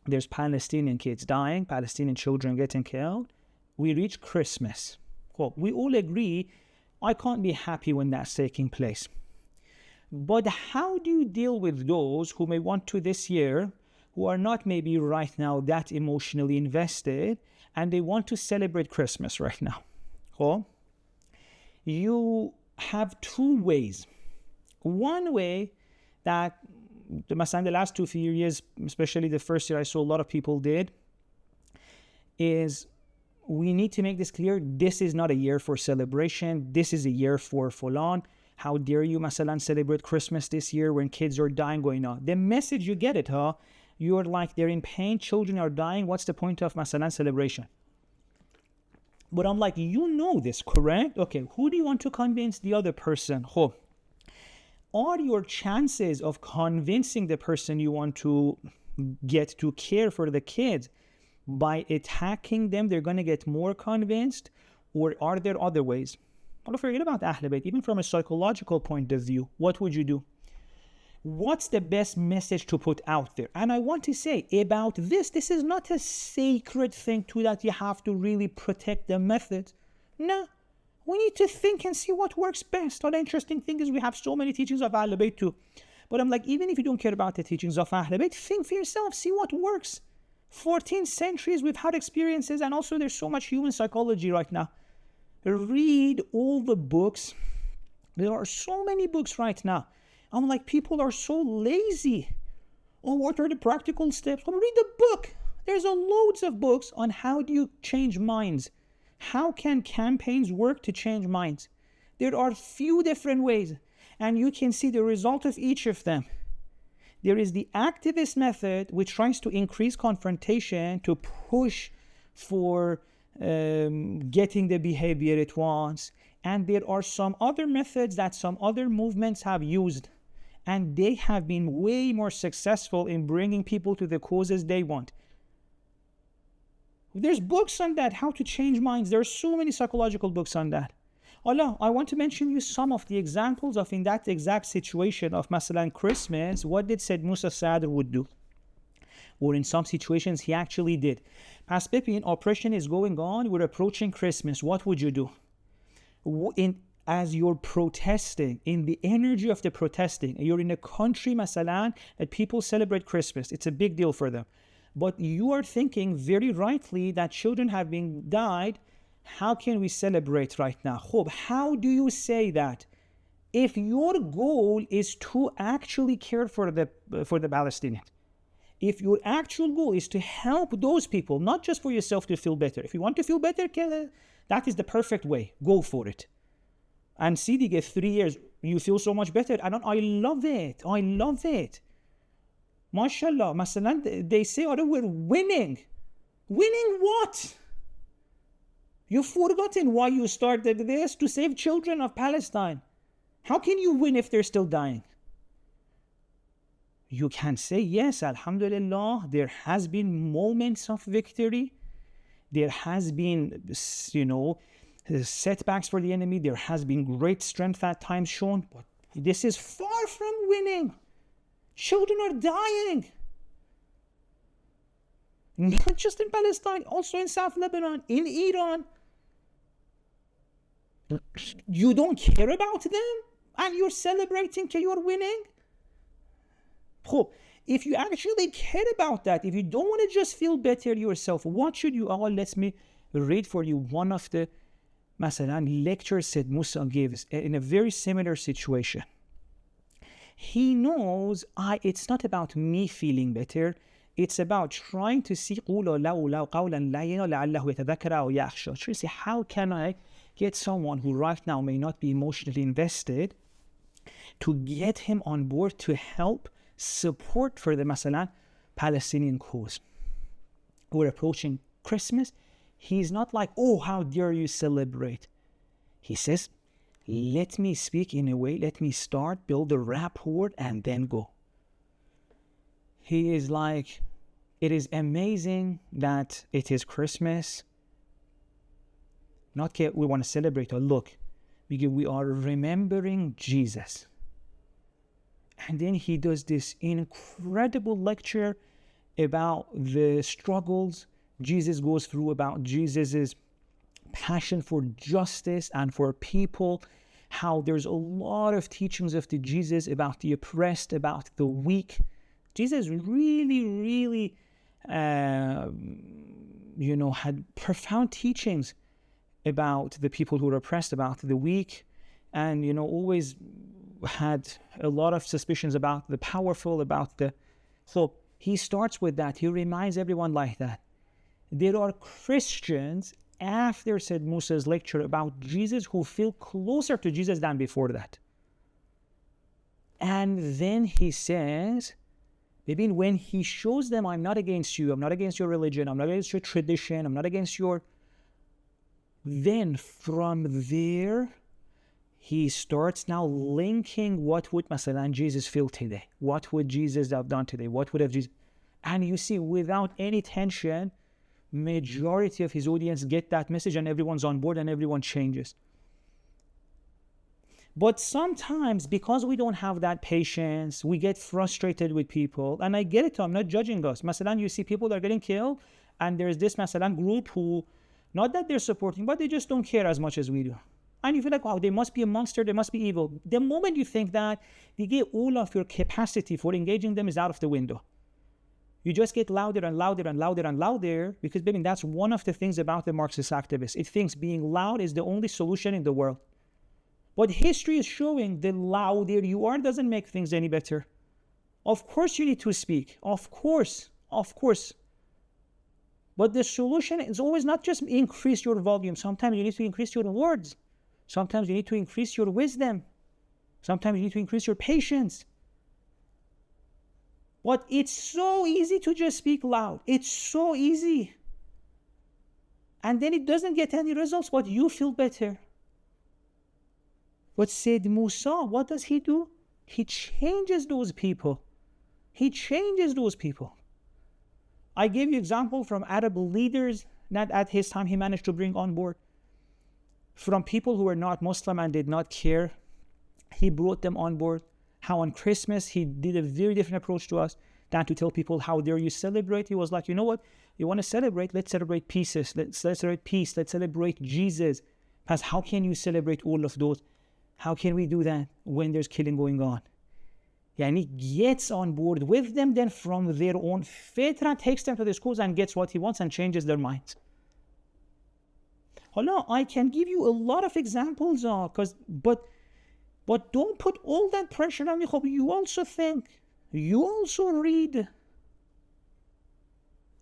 there's Palestinian kids dying, Palestinian children getting killed. We reach Christmas. Well, we all agree, I can't be happy when that's taking place. But how do you deal with those who may want to this year, who are not maybe right now that emotionally invested, and they want to celebrate Christmas right now? Well, you have two ways. One way that the last 2-3 years, especially the first year, I saw a lot of people did, is we need to make this clear. This is not a year for celebration. This is a year for fulan. How dare you, masalan, celebrate Christmas this year when kids are dying going on? The message, you get it, huh? You're like, they're in pain, children are dying. What's the point of masalan celebration? But I'm like, you know this, correct? Okay, who do you want to convince the other person? Who? Are your chances of convincing the person you want to get to care for the kids by attacking them, they're going to get more convinced? Or are there other ways? Don't forget about Ahl Bayt. Even from a psychological point of view, what would you do? What's the best message to put out there? And I want to say about this is not a sacred thing to that you have to really protect the method. No. We need to think and see what works best. And the interesting thing is we have so many teachings of Ahl Bayt too. But I'm like, even if you don't care about the teachings of Ahl Bayt, think for yourself, see what works. 14 centuries we've had experiences, and also there's so much human psychology right now. Read all the books. There are so many books right now. I'm like, people are so lazy. Oh, what are the practical steps? Well, read the book. There's loads of books on how do you change minds. How can campaigns work to change minds? There are few different ways, and you can see the result of each of them. There is the activist method, which tries to increase confrontation, to push for getting the behavior it wants. And there are some other methods that some other movements have used, and they have been way more successful in bringing people to the causes they want. There's books on that, how to change minds. There are so many psychological books on that. Allah, I want to mention you some of the examples of in that exact situation of masalan Christmas, what did Said Musa Sadr would do? Or in some situations he actually did. As Pepin, oppression is going on, we're approaching Christmas, what would you do? As you're protesting, in the energy of the protesting, you're in a country masalan that people celebrate Christmas, it's a big deal for them. But you are thinking very rightly that children have been died. How can we celebrate right now? How do you say that? If your goal is to actually care for the Palestinians, If your actual goal is to help those people, not just for yourself to feel better. If you want to feel better, that is the perfect way. Go for it. And see, they get 3 years, you feel so much better. I love it. I love it. MashaAllah. Masalan, they say, oh, we're winning. Winning what? You've forgotten why you started this, to save children of Palestine. How can you win if they're still dying? You can say, yes, alhamdulillah, there has been moments of victory. There has been, setbacks for the enemy. There has been great strength at times shown. But this is far from winning. Children are dying. Not just in Palestine, also in South Lebanon, in Iran. You don't care about them? And you're celebrating that you're winning? If you actually care about that, if you don't want to just feel better yourself, what should you? Let me read for you one of the lectures that Musa gives in a very similar situation. He knows it's not about me feeling better. It's about trying to see how can I get someone who right now may not be emotionally invested to get him on board to help support for the Palestinian cause. We're approaching Christmas. He's not like, oh, how dare you celebrate. He says, let me speak in a way, let me start, build a rapport, and then go. He is like, it is amazing that it is Christmas. Not we want to celebrate, or look, because we are remembering Jesus. And then he does this incredible lecture about the struggles Jesus goes through, about Jesus's passion for justice and for people, how there's a lot of teachings of the Jesus about the oppressed, about the weak. Jesus really, really, had profound teachings about the people who are oppressed, about the weak, and, always had a lot of suspicions about the powerful, so he starts with that. He reminds everyone like that. There are Christians after said Musa's lecture about Jesus who feel closer to Jesus than before that. And then he says, maybe when he shows them, I'm not against you, I'm not against your religion, I'm not against your tradition, I'm not against your... Then from there, he starts now linking what would Jesus feel today? What would Jesus have done today? What would have Jesus... And you see, without any tension, majority of his audience get that message and everyone's on board and everyone changes. But sometimes, because we don't have that patience, we get frustrated with people. And I get it, I'm not judging us. You see people are getting killed, and there's this group who, not that they're supporting, but they just don't care as much as we do. And you feel like, wow, they must be a monster, they must be evil. The moment you think that, you get all of your capacity for engaging them is out of the window. You just get louder and louder and louder and louder, because, baby, that's one of the things about the Marxist activists. It thinks being loud is the only solution in the world. But history is showing the louder you are doesn't make things any better. Of course you need to speak. Of course. But the solution is always not just increase your volume. Sometimes you need to increase your words. Sometimes you need to increase your wisdom. Sometimes you need to increase your patience. But it's so easy to just speak loud. It's so easy. And then it doesn't get any results, but you feel better. But said Musa, what does he do? He changes those people. I gave you example from Arab leaders that at his time he managed to bring on board. From people who were not Muslim and did not care, he brought them on board. How on Christmas he did a very different approach to us than to tell people how dare you celebrate. He was like, you know what? You want to celebrate? Let's celebrate pieces. Let's celebrate peace. Let's celebrate Jesus. Because how can you celebrate all of those? How can we do that when there's killing going on? And he gets on board with them, then from their own fitra takes them to the schools and gets what he wants and changes their minds. Allah, I can give you a lot of examples, but don't put all that pressure on me. You also think, you also read.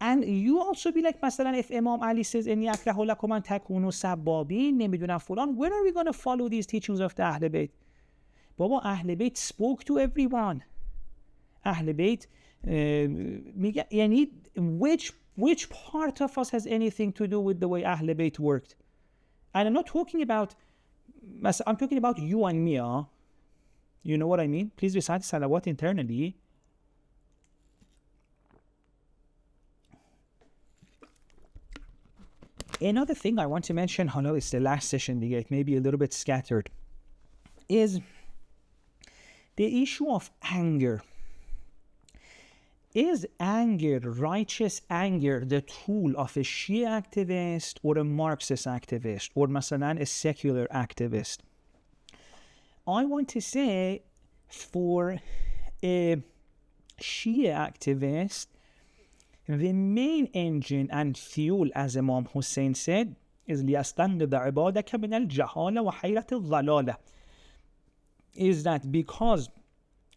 And you also be like, مثلا if Imam Ali says إني أكره لكم أن تكونوا سبابين نمیدونم فلان, when are we going to follow these teachings of the Ahl Bayt? بابا اهل بیت spoke to everyone. اهل بیت میگه یعنی which part of us has anything to do with the way اهل بیت worked? And I'm not talking about, I'm talking about you and me. You know what I mean? Please recite salawat internally. Another thing I want to mention, hello, it's the last session, it may be a little bit scattered, is the issue of anger. Is anger, righteous anger, the tool of a Shia activist or a Marxist activist or مثلا a secular activist? I want to say for a Shia activist, the main engine and fuel, as Imam Hussein said, is لِيَسْتَنْقِذَ عِبَادَكَ مِنَ الْجَهَالَ وَحَيْرَةِ الضَّلَالَ, is that because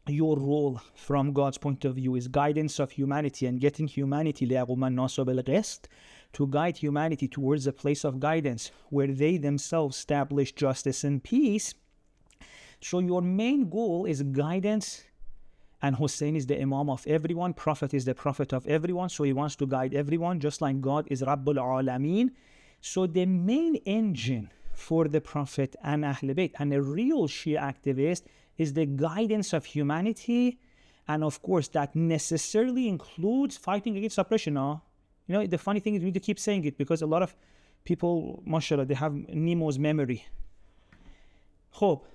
your role from God's point of view is guidance of humanity and getting humanity لِيَقُومَ النَّاسُ بِالْقِسْطِ, to guide humanity towards a place of guidance where they themselves establish justice and peace. So your main goal is guidance, and Hussein is the Imam of everyone, Prophet is the Prophet of everyone, so he wants to guide everyone, just like God is Rabbul Alameen. So the main engine for the Prophet and Ahl Bayt and a real Shia activist is the guidance of humanity, and of course that necessarily includes fighting against oppression. You know, the funny thing is we need to keep saying it because a lot of people, mashallah, they have Nemo's memory. Hope.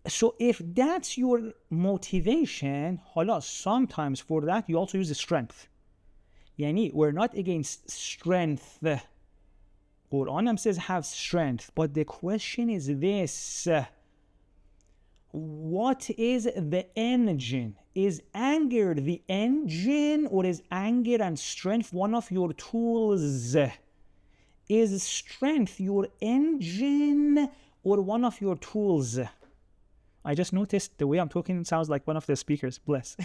So if that's your motivation, sometimes for that you also use the strength. Yani, we're not against strength. Quran says have strength, but the question is this: what is the engine? Is anger the engine, or is anger and strength one of your tools? Is strength your engine or one of your tools? I just noticed the way I'm talking sounds like one of the speakers. Bless.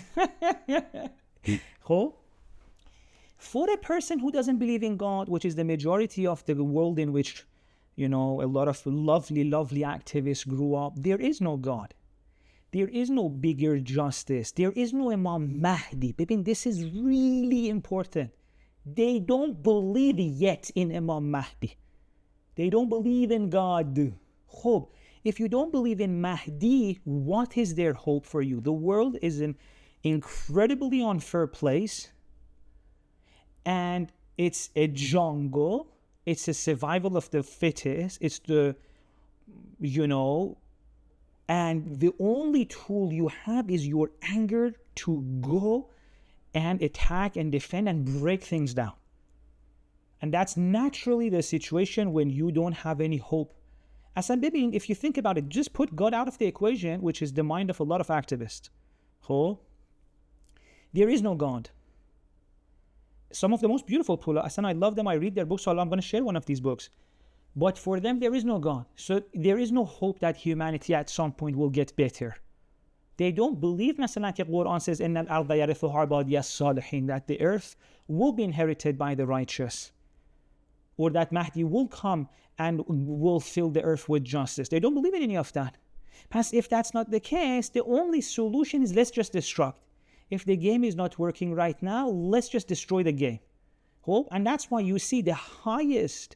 For a person who doesn't believe in God, which is the majority of the world in which, you know, a lot of lovely activists grew up, there is no God. There is no bigger justice. There is no Imam Mahdi. This is really important. They don't believe yet in Imam Mahdi. They don't believe in God. If you don't believe in Mahdi, what is their hope for you? The world is an incredibly unfair place, and it's a jungle. It's a survival of the fittest. It's the, you know, and the only tool you have is your anger to go and attack and defend and break things down. And that's naturally the situation when you don't have any hope. As I'm babying, if you think about it, just put God out of the equation, which is the mind of a lot of activists. There is no God. Some of the most beautiful people, I love them, I read their books, so I'm going to share one of these books. But for them, there is no God. So there is no hope that humanity at some point will get better. They don't believe, مثلا, the Quran says, إِنَّ الْأَرْضَ يَرِثُهَا عِبَادِيَ الصَّالِحِينَ, that the earth will be inherited by the righteous, or that Mahdi will come and will fill the earth with justice. They don't believe in any of that. Because if that's not the case, the only solution is let's just destruct. If the game is not working right now, let's just destroy the game. And that's why you see the highest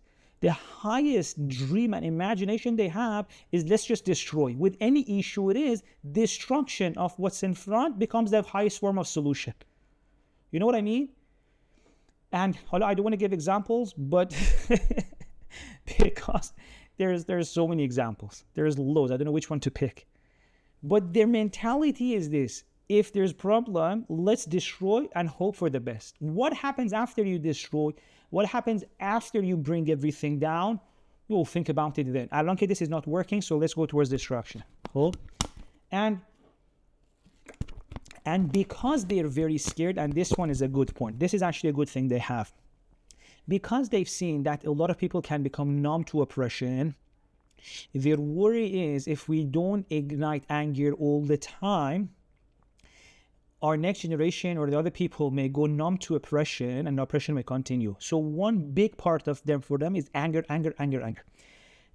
dream and imagination they have is let's just destroy. With any issue it is, destruction of what's in front becomes the highest form of solution. You know what I mean? And I don't want to give examples, but because there's so many examples. There's loads. I don't know which one to pick. But their mentality is this: if there's problem, let's destroy and hope for the best. What happens after you destroy? What happens after you bring everything down? We'll think about it then. I don't care, this is not working, so let's go towards destruction. Cool? And because they're very scared, and this one is a good point. This is actually a good thing they have. Because they've seen that a lot of people can become numb to oppression, their worry is if we don't ignite anger all the time, our next generation or the other people may go numb to oppression and oppression may continue. So one big part of them for them is anger.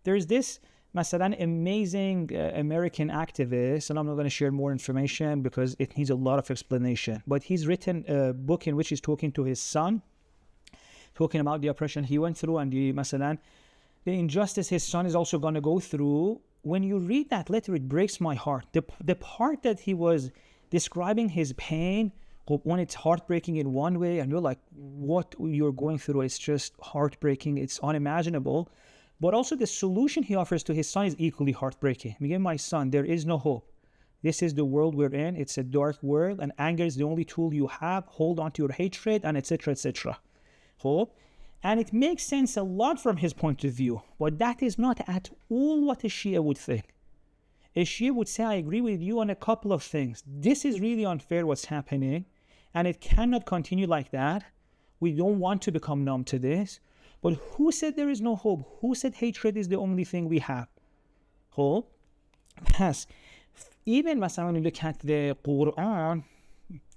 There's this مثلا amazing American activist, and I'm not going to share more information because it needs a lot of explanation, but he's written a book in which he's talking to his son, talking about the oppression he went through and the injustice his son is also going to go through. When you read that letter, it breaks my heart. The part that he was describing his pain, when it's heartbreaking in one way and you're like, what you're going through is just heartbreaking, it's unimaginable. But also the solution he offers to his son is equally heartbreaking. Again, my son, there is no hope. This is the world we're in. It's a dark world and anger is the only tool you have. Hold on to your hatred and etc. etc. Hope. And it makes sense a lot from his point of view. But that is not at all what a Shia would think. A Shia would say, I agree with you on a couple of things. This is really unfair what's happening, and it cannot continue like that. We don't want to become numb to this. But who said there is no hope? Who said hatred is the only thing we have? Hope. Yes. Even مثلا when you look at the Quran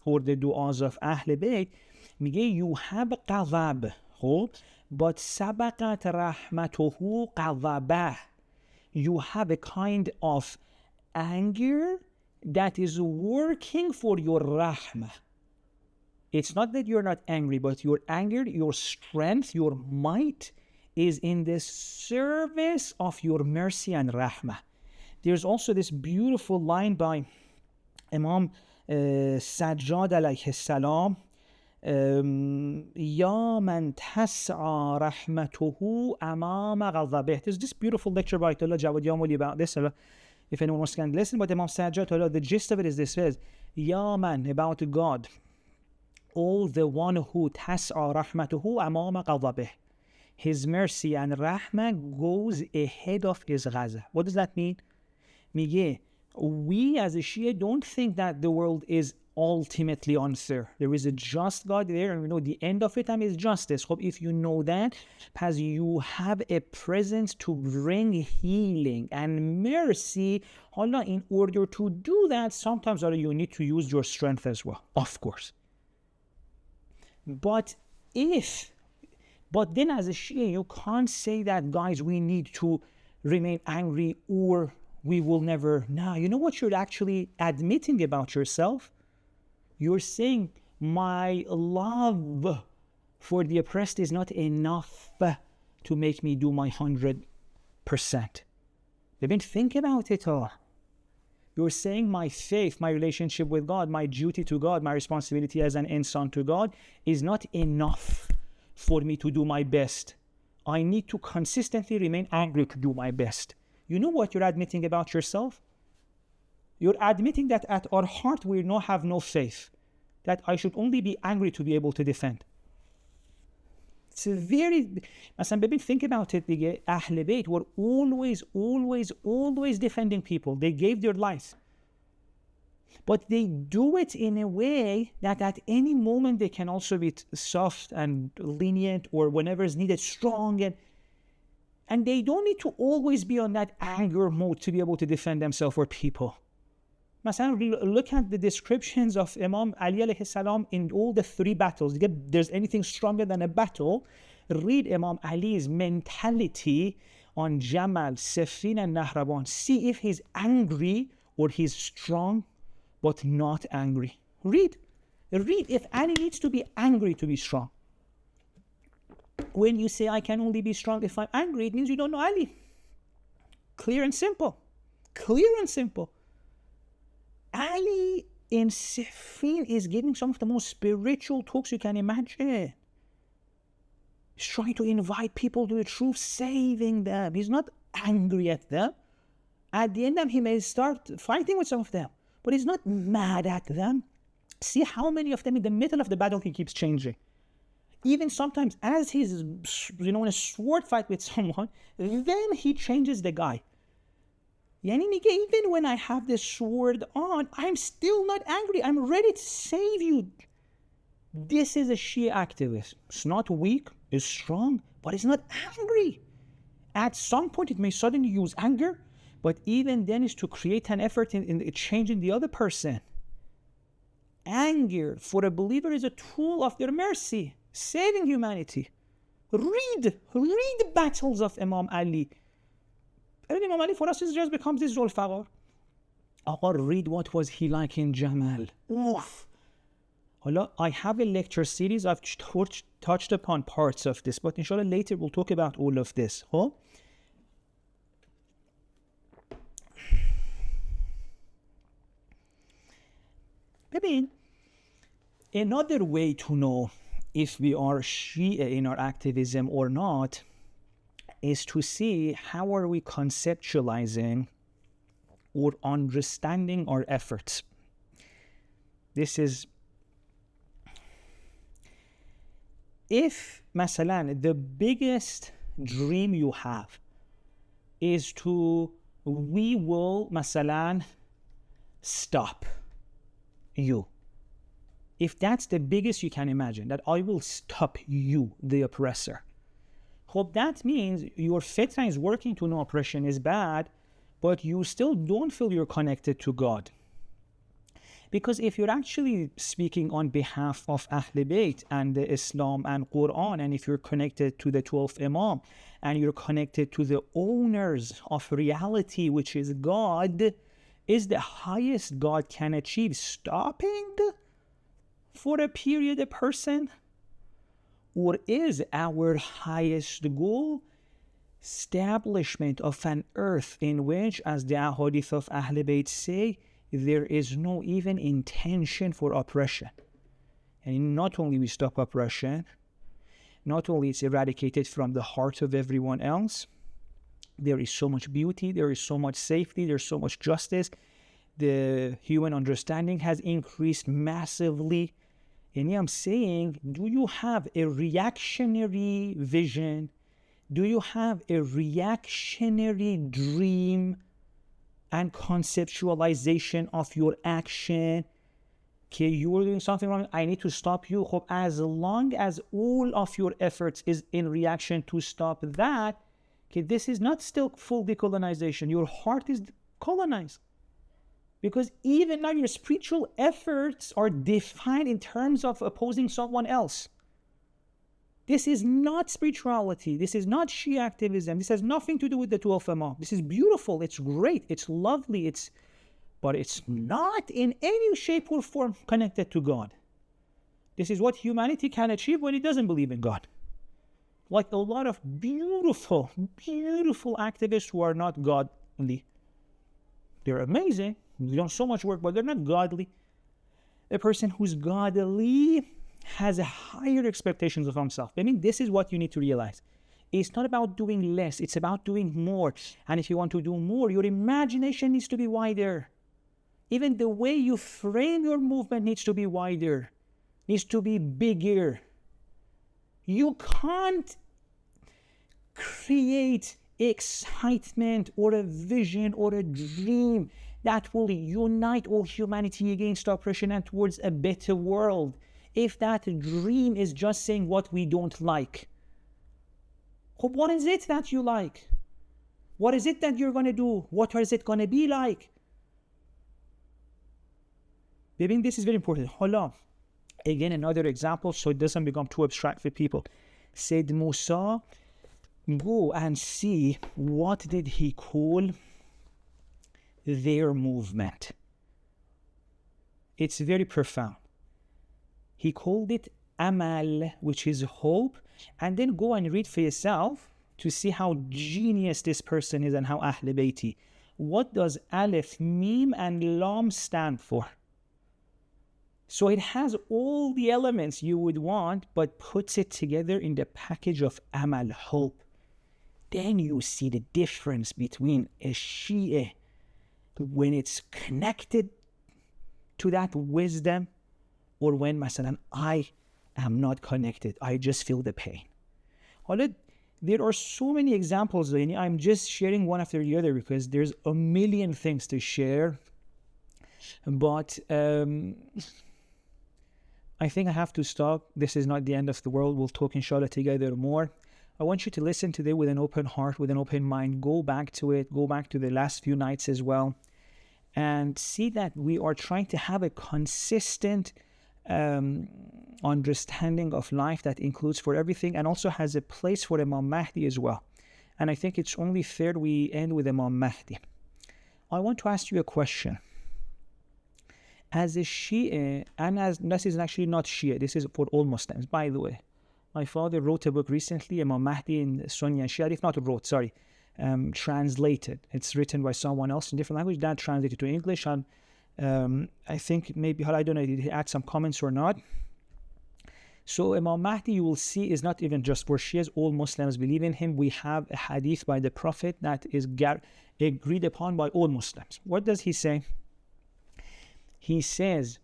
or the du'as of Ahl Bayt, you have غضب. Hope. But سبقت رحمته غضبه. You have a kind of anger that is working for your rahmah. It's not that you're not angry, but your anger, your strength, your might is in the service of your mercy and rahmah. There's also this beautiful line by Imam Sajjad alayhi salam, Ya man tas'a rahmatuhu amama ghadabih. There's this beautiful lecture by Ayatollah Jawad Yamuli about this, if anyone wants to listen. But Imam Sajjad, the gist of it is this: Ya man, about God, all the one who tas'a rahmatuhu amama ghadabih. His mercy and rahmah goes ahead of his ghazab. What does that mean? Mige, we as a Shia don't think that the world is ultimately unfair. There is a just God there, and we know the end of it is justice. Hope if you know that, as you have a presence to bring healing and mercy, Allah, in order to do that, sometimes you need to use your strength as well, of course. But then as a Shia, you can't say that, guys, we need to remain angry or we will never. Nah, you know what you're actually admitting about yourself? You're saying, my love for the oppressed is not enough to make me do my 100%. They've been thinking about it all. You're saying my faith, my relationship with God, my duty to God, my responsibility as an insan to God is not enough for me to do my best. I need to consistently remain angry to do my best. You know what you're admitting about yourself? You're admitting that at our heart we have no faith, that I should only be angry to be able to defend. It's a very, مثلا think about it, the Ahl Bayt were always defending people. They gave their lives. But they do it in a way that at any moment they can also be soft and lenient, or whenever is needed, strong. And they don't need to always be on that anger mode to be able to defend themselves or people. Look at the descriptions of Imam Ali alayhi salam in all the 3 battles. If there's anything stronger than a battle, read Imam Ali's mentality on Jamal, Siffin and Nahrawan. See if he's angry or he's strong but not angry. Read if Ali needs to be angry to be strong. When you say, I can only be strong if I'm angry, it means you don't know Ali. Clear and simple. Ali in Siffin is giving some of the most spiritual talks you can imagine. He's trying to invite people to the truth, saving them. He's not angry at them. At the end of he may start fighting with some of them, but he's not mad at them. See how many of them in the middle of the battle he keeps changing. Even sometimes as he's in a sword fight with someone, then he changes the guy. Even when I have this sword on, I'm still not angry. I'm ready to save you. This is a Shia activist. It's not weak, it's strong, but it's not angry. At some point, it may suddenly use anger, but even then is to create an effort in changing the other person. Anger for a believer is a tool of their mercy, saving humanity. Read battles of Imam Ali. And Imam Ali for us just becomes this Zulfaqar. Read what was he like in Jamal. Oof. I have a lecture series. I've touched upon parts of this, but inshallah later we'll talk about all of this. Maybe another way to know if we are Shia in our activism or not is to see how are we conceptualizing or understanding our efforts. This is, if مثلا the biggest dream you have is to, we will مثلا stop you. If that's the biggest you can imagine, that I will stop you, the oppressor. That means your fitra is working to know oppression is bad, but you still don't feel you're connected to God. Because if you're actually speaking on behalf of Ahl Bayt and the Islam and Quran, and if you're connected to the 12th Imam, and you're connected to the owners of reality, which is God, is the highest God can achieve stopping for a period a person? Or is our highest goal establishment of an earth in which, as the ahadith of Ahl Bayt say, there is no even intention for oppression? And not only we stop oppression, not only it's eradicated from the heart of everyone else, there is so much beauty, there is so much safety, there's so much justice. The human understanding has increased massively. And I'm saying, do you have a reactionary vision? Do you have a reactionary dream and conceptualization of your action? Okay, you are doing something wrong, I need to stop you. As long as all of your efforts is in reaction to stop that, okay, this is not still full decolonization. Your heart is colonized. Because even now your spiritual efforts are defined in terms of opposing someone else. This is not spirituality. This is not Shia activism. This has nothing to do with the 12 Imam. This is beautiful. It's great. It's lovely. But it's not in any shape or form connected to God. This is what humanity can achieve when it doesn't believe in God. Like a lot of beautiful, beautiful activists who are not godly. They're amazing. They've done so much work, but they're not godly. A person who's godly has a higher expectations of himself. I mean, this is what you need to realize. It's not about doing less. It's about doing more. And if you want to do more, your imagination needs to be wider. Even the way you frame your movement needs to be wider, needs to be bigger. You can't create excitement or a vision or a dream that will unite all humanity against oppression and towards a better world if that dream is just saying what we don't like. What is it that you like? What is it that you're going to do? What is it going to be like? Baby, this is very important. Hold on. Again, another example so it doesn't become too abstract for people. Said Musa, go and see what did he call their movement. It's very profound. He called it Amal, which is hope, and then go and read for yourself to see how genius this person is and how Ahl Bayti. What does Alif, Mim, and Lam stand for? So it has all the elements you would want, but puts it together in the package of Amal, hope. Then you see the difference between a Shia when it's connected to that wisdom, or when, masalan, I am not connected. I just feel the pain. There are so many examples. I'm just sharing one after the other because there's a million things to share. But I think I have to stop. This is not the end of the world. We'll talk inshallah together more. I want you to listen today with an open heart, with an open mind. Go back to it. Go back to the last few nights as well. and see that we are trying to have a consistent understanding of life that includes for everything and also has a place for Imam Mahdi as well. And I think it's only fair we end with Imam Mahdi. I want to ask you a question. As a Shia, and as this is actually not Shia, this is for all Muslims, by the way. My father wrote a book recently, Imam Mahdi in Sunni and Shia, if not wrote, sorry, translated. It's written by someone else in different language, that translated to English, and I think maybe, I don't know, did he add some comments or not? So Imam Mahdi, you will see, is not even just for Shias, all Muslims believe in him. We have a hadith by the Prophet that is agreed upon by all Muslims. What does he say? He says,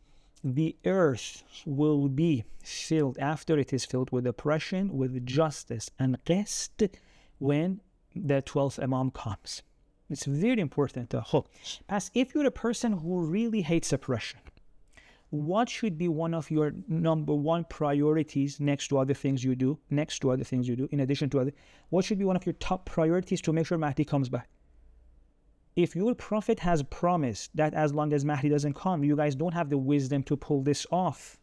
the earth will be filled, after it is filled with oppression, with justice and qist, when the 12th Imam comes. It's very important. As if you're a person who really hates oppression, what should be one of your number one priorities next to other things you do, in addition to other, what should be one of your top priorities to make sure Mahdi comes back? If your prophet has promised that as long as Mahdi doesn't come, you guys don't have the wisdom to pull this off,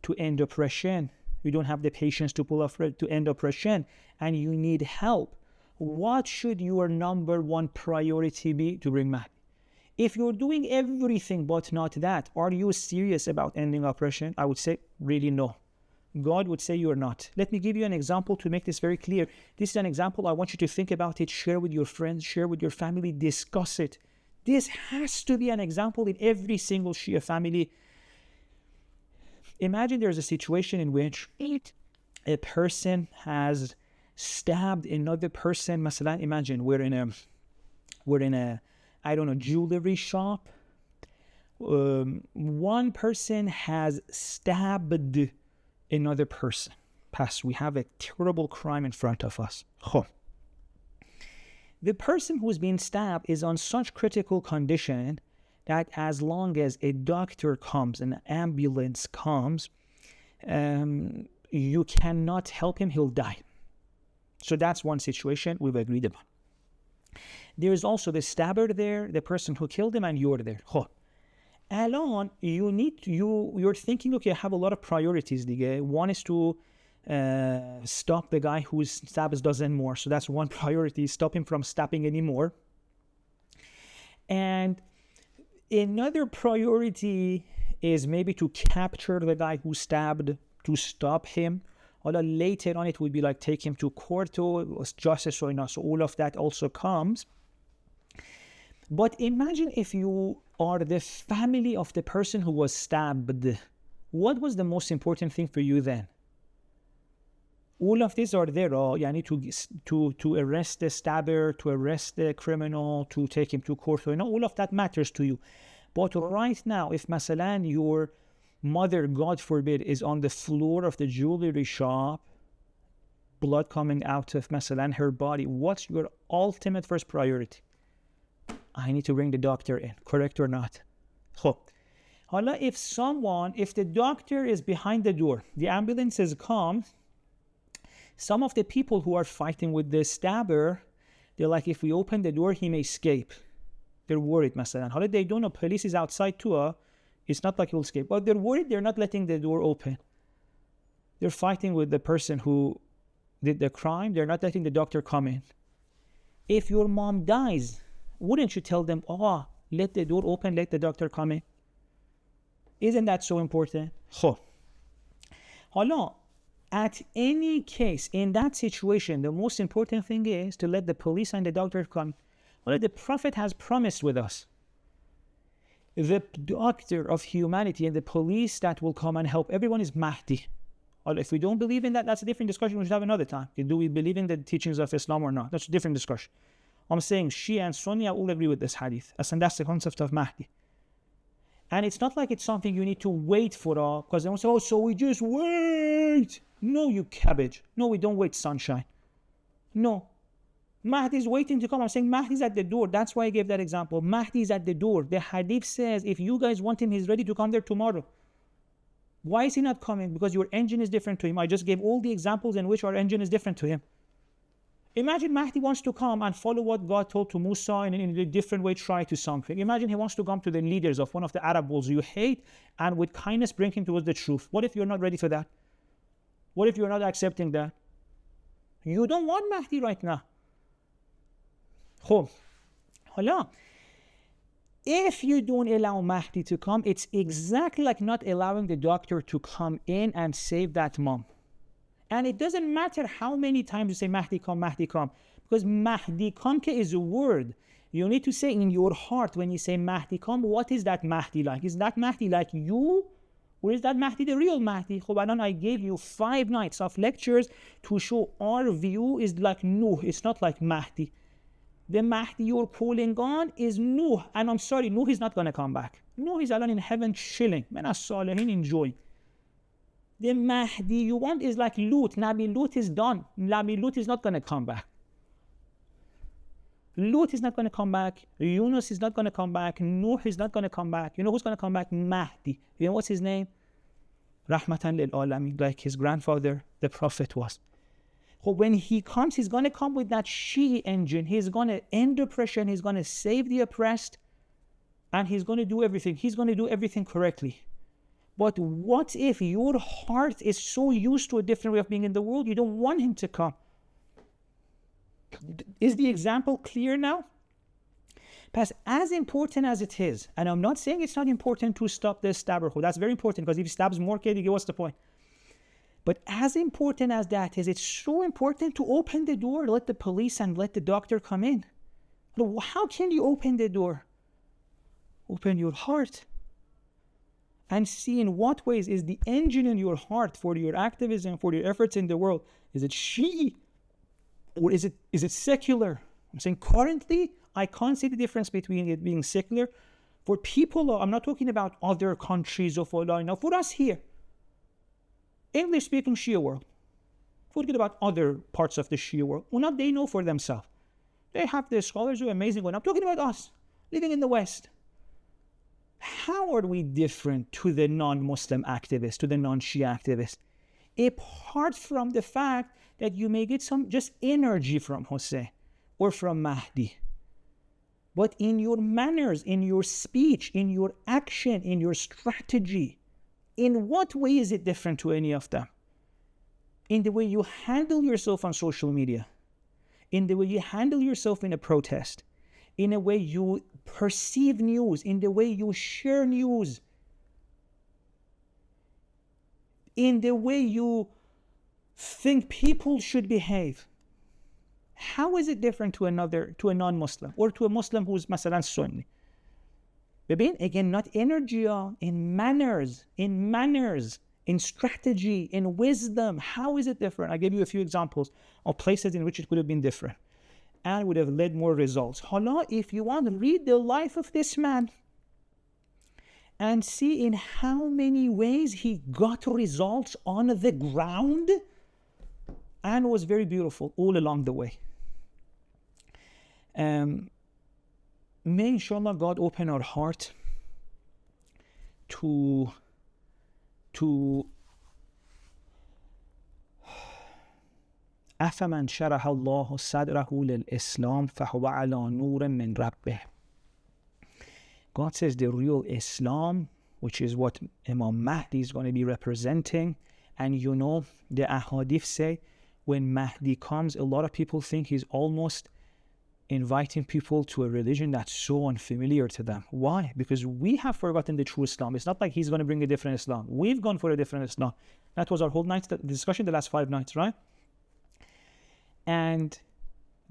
to end oppression, you don't have the patience to pull off, to end oppression, and you need help, what should your number one priority be to bring Mahdi? If you're doing everything but not that, are you serious about ending oppression? I would say, really no. God would say you're not. Let me give you an example to make this very clear. This is an example. I want you to think about it, share with your friends, share with your family, discuss it. This has to be an example in every single Shia family. Imagine there's a situation in which a person has stabbed another person. Masalan, imagine we're in a I don't know, jewelry shop. One person has stabbed another person. We have a terrible crime in front of us. The person who's been stabbed is on such critical condition that as long as a doctor comes, an ambulance comes, you cannot help him, he'll die. So that's one situation we've agreed upon. There is also the stabber there, the person who killed him, and you're there. Alon, you're thinking, okay, I have a lot of priorities. One is to stop the guy who stabs dozen more. So that's one priority, stop him from stabbing anymore. And another priority is maybe to capture the guy who stabbed, to stop him. Although later on it would be like take him to court or justice or not. So all of that also comes. But imagine if you are the family of the person who was stabbed. What was the most important thing for you then? All of these are there, to arrest the stabber, to arrest the criminal, to take him to court. All of that matters to you. But right now, if masalan your mother, God forbid, is on the floor of the jewelry shop, blood coming out of masalan her body, what's your ultimate first priority? I need to bring the doctor in, correct or not? If the doctor is behind the door, the ambulance has come, some of the people who are fighting with the stabber, they're like, if we open the door, he may escape. They're worried, masalan. They don't know, police is outside too, it's not like he'll escape. But they're worried, they're not letting the door open. They're fighting with the person who did the crime, they're not letting the doctor come in. If your mom dies, wouldn't you tell them, let the door open, let the doctor come in? Isn't that so important? At any case, in that situation, the most important thing is to let the police and the doctor come. The Prophet has promised with us. The doctor of humanity and the police that will come and help everyone is Mahdi. If we don't believe in that, that's a different discussion we should have another time. Do we believe in the teachings of Islam or not? That's a different discussion. I'm saying Shia and Sunni all agree with this hadith. And that's the concept of Mahdi. And it's not like it's something you need to wait for, because they will say, so we just wait. No, you cabbage. No, we don't wait, sunshine. No. Mahdi is waiting to come. I'm saying Mahdi is at the door. That's why I gave that example. Mahdi is at the door. The hadith says, if you guys want him, he's ready to come there tomorrow. Why is he not coming? Because your engine is different to him. I just gave all the examples in which our engine is different to him. Imagine Mahdi wants to come and follow what God told to Musa and in a different way try to something. Imagine he wants to come to the leaders of one of the Arab worlds you hate and with kindness bring him towards the truth. What if you're not ready for that? What if you're not accepting that? You don't want Mahdi right now. خب حالا if you don't allow Mahdi to come, it's exactly like not allowing the doctor to come in and save that mom. And it doesn't matter how many times you say Mahdi come, because Mahdi come is a word. You need to say in your heart when you say Mahdi come, what is that Mahdi like? Is that Mahdi like you? Or is that Mahdi the real Mahdi? I gave you 5 nights of lectures to show our view is like Nuh. It's not like Mahdi. The Mahdi you're calling on is Nuh. And I'm sorry, Nuh is not going to come back. Nuh is alone in heaven chilling. Man as-salihin enjoying. The Mahdi you want is like Lut. Nabi Lut is done. Nabi Lut is not going to come back. Lut is not going to come back. Yunus is not going to come back. Nuh is not going to come back. You know who's going to come back? Mahdi. You know what's his name? Rahmatan lil alamin, like his grandfather, the Prophet was. So when he comes, he's going to come with that Shi'i engine. He's going to end oppression. He's going to save the oppressed. And he's going to do everything. He's going to do everything correctly. But what if your heart is so used to a different way of being in the world, you don't want him to come? Is the example clear now? Because as important as it is, and I'm not saying it's not important to stop the stabber, that's very important, because if he stabs more kids, what's the point? But as important as that is, it's so important to open the door, let the police and let the doctor come in. How can you open the door? Open your heart. And see in what ways is the engine in your heart for your activism, for your efforts in the world. Is it Shi'i or is it secular? I'm saying currently, I can't see the difference between it being secular. For people, I'm not talking about other countries of Allah, now for us here, English-speaking Shia world. Forget about other parts of the Shia world. Well, not they know for themselves. They have their scholars who are amazing. I'm talking about us, living in the West. How are we different to the non-Muslim activists, to the non-Shia activists? Apart from the fact that you may get some just energy from Hussein or from Mahdi. But in your manners, in your speech, in your action, in your strategy, in what way is it different to any of them? In the way you handle yourself on social media, in the way you handle yourself in a protest, in a way you perceive news, in the way you share news, in the way you think people should behave. How is it different to a non-Muslim or to a Muslim who's masalan Sunni? Again, not energy, in manners, in strategy, in wisdom. How is it different? I gave you a few examples of places in which it could have been different and would have led more results. Hala, if you want to read the life of this man and see in how many ways he got results on the ground and was very beautiful all along the way. May inshallah God open our heart to أفمن شرح الله صدره للإسلام فهو على نور من ربه. God says the real Islam, which is what Imam Mahdi is going to be representing, and you know the ahadith say when Mahdi comes, a lot of people think he's almost inviting people to a religion that's so unfamiliar to them. Why? Because we have forgotten the true Islam. It's not like he's going to bring a different Islam. We've gone for a different Islam. That was our whole night discussion, the last 5 nights, right? And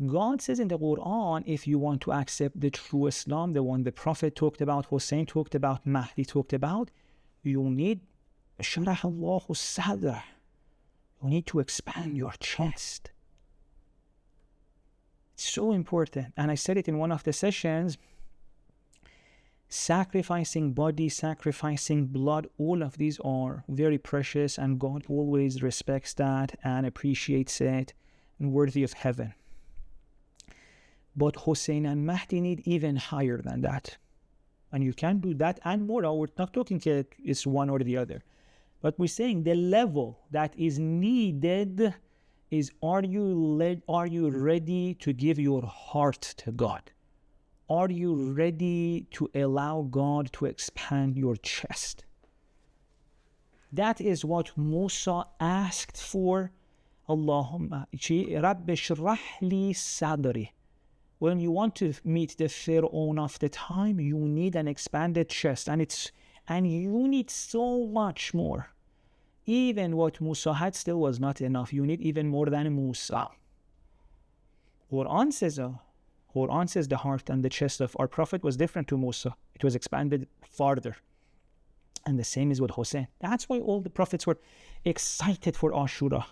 God says in the Quran, if you want to accept the true Islam, the one the Prophet talked about, Hussein talked about, Mahdi talked about, you need شرح الله صدره. You need to expand your chest. It's so important. And I said it in one of the sessions, sacrificing body, sacrificing blood, all of these are very precious, and God always respects that and appreciates it and worthy of heaven. But Hussein and Mahdi need even higher than that. And you can do that and more. We're not talking it's one or the other. But we're saying the level that is needed is, are you ready to give your heart to God? Are you ready to allow God to expand your chest? That is what Musa asked for. Allahumma Rabbi shrah li sadri. When you want to meet the Pharaoh of the time, you need an expanded chest, and you need so much more. Even what Musa had still was not enough. You need even more than Musa. Quran says the heart and the chest of our Prophet was different to Musa. It was expanded farther. And the same is with Hussein. That's why all the prophets were excited for Ashura.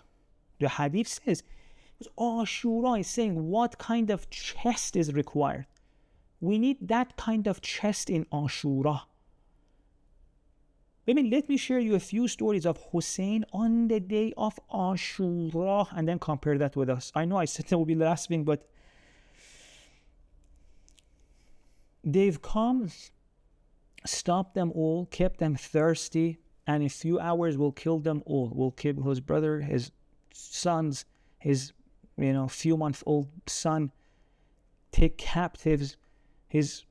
The hadith says, Ashura is saying what kind of chest is required. We need that kind of chest in Ashura. Let me share you a few stories of Hussein on the day of Ashura and then compare that with us. I know I said that will be the last thing, but they've come, stopped them all, kept them thirsty, and in a few hours we'll kill them all. We'll kill his brother, his sons, his few-month-old son, take captives, his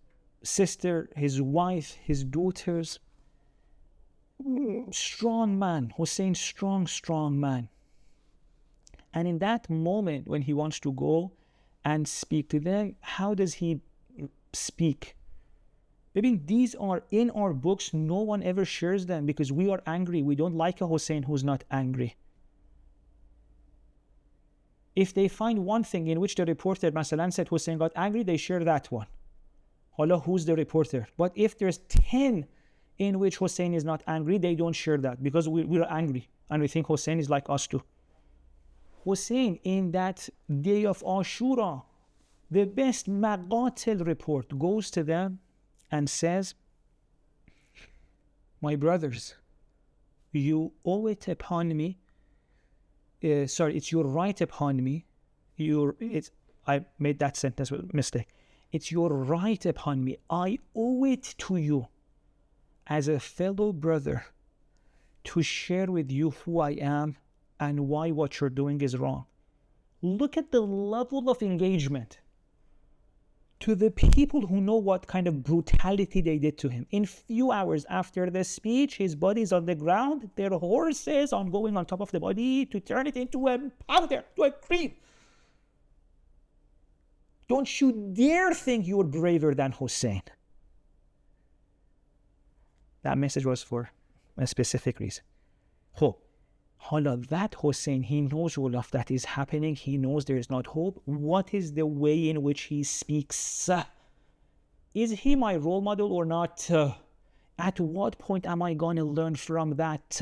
sister, his wife, his daughters. Strong man, Hussein, strong man. And in that moment when he wants to go and speak to them, how does he speak? These are in our books. No one ever shares them because we are angry. We don't like a Hussein who's not angry. If they find one thing in which the reporter, Masalan, said Hussein got angry, they share that one. Allah, who's the reporter? But if there's 10 in which Hussein is not angry, they don't share that because we're angry and we think Hussein is like us too. Hussein, in that day of Ashura, the best Maqatil report goes to them and says, my brothers, you owe it upon me. It's your right upon me. I made that sentence with a mistake. It's your right upon me. I owe it to you as a fellow brother to share with you who I am and why what you're doing is wrong. Look at the level of engagement to the people who know what kind of brutality they did to him. In few hours after the speech, his body is on the ground, their horses are going on top of the body to turn it into a powder, to a cream. Don't you dare think you're braver than Hussein. That message was for a specific reason. Hala, that Hussein, he knows all of that is happening. He knows there is not hope. What is the way in which he speaks? Is he my role model or not? At what point am I going to learn from that?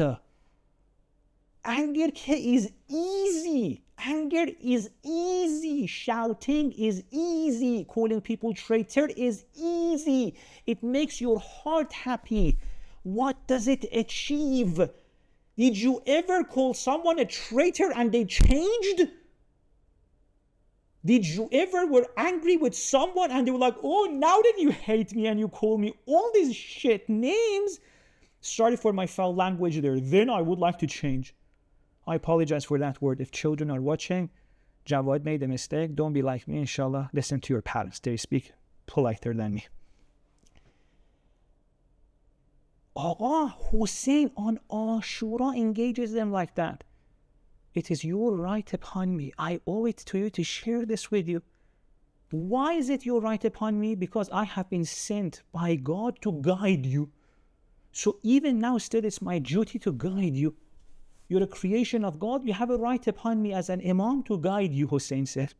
Anger is easy. Anger is easy. Shouting is easy. Calling people traitor is easy. It makes your heart happy. What does it achieve? Did you ever call someone a traitor and they changed? Did you ever were angry with someone and they were like, oh, now that you hate me and you call me all these shit names, sorry for my foul language there, then I would like to change. I apologize for that word. If children are watching, Jawad made a mistake. Don't be like me, inshallah. Listen to your parents. They speak politer than me. Hussein on Ashura engages them like that. It is your right upon me. I owe it to you to share this with you. Why is it your right upon me? Because I have been sent by God to guide you. So even now still it's my duty to guide you. You're a creation of God. You have a right upon me as an imam to guide you, Hussein said.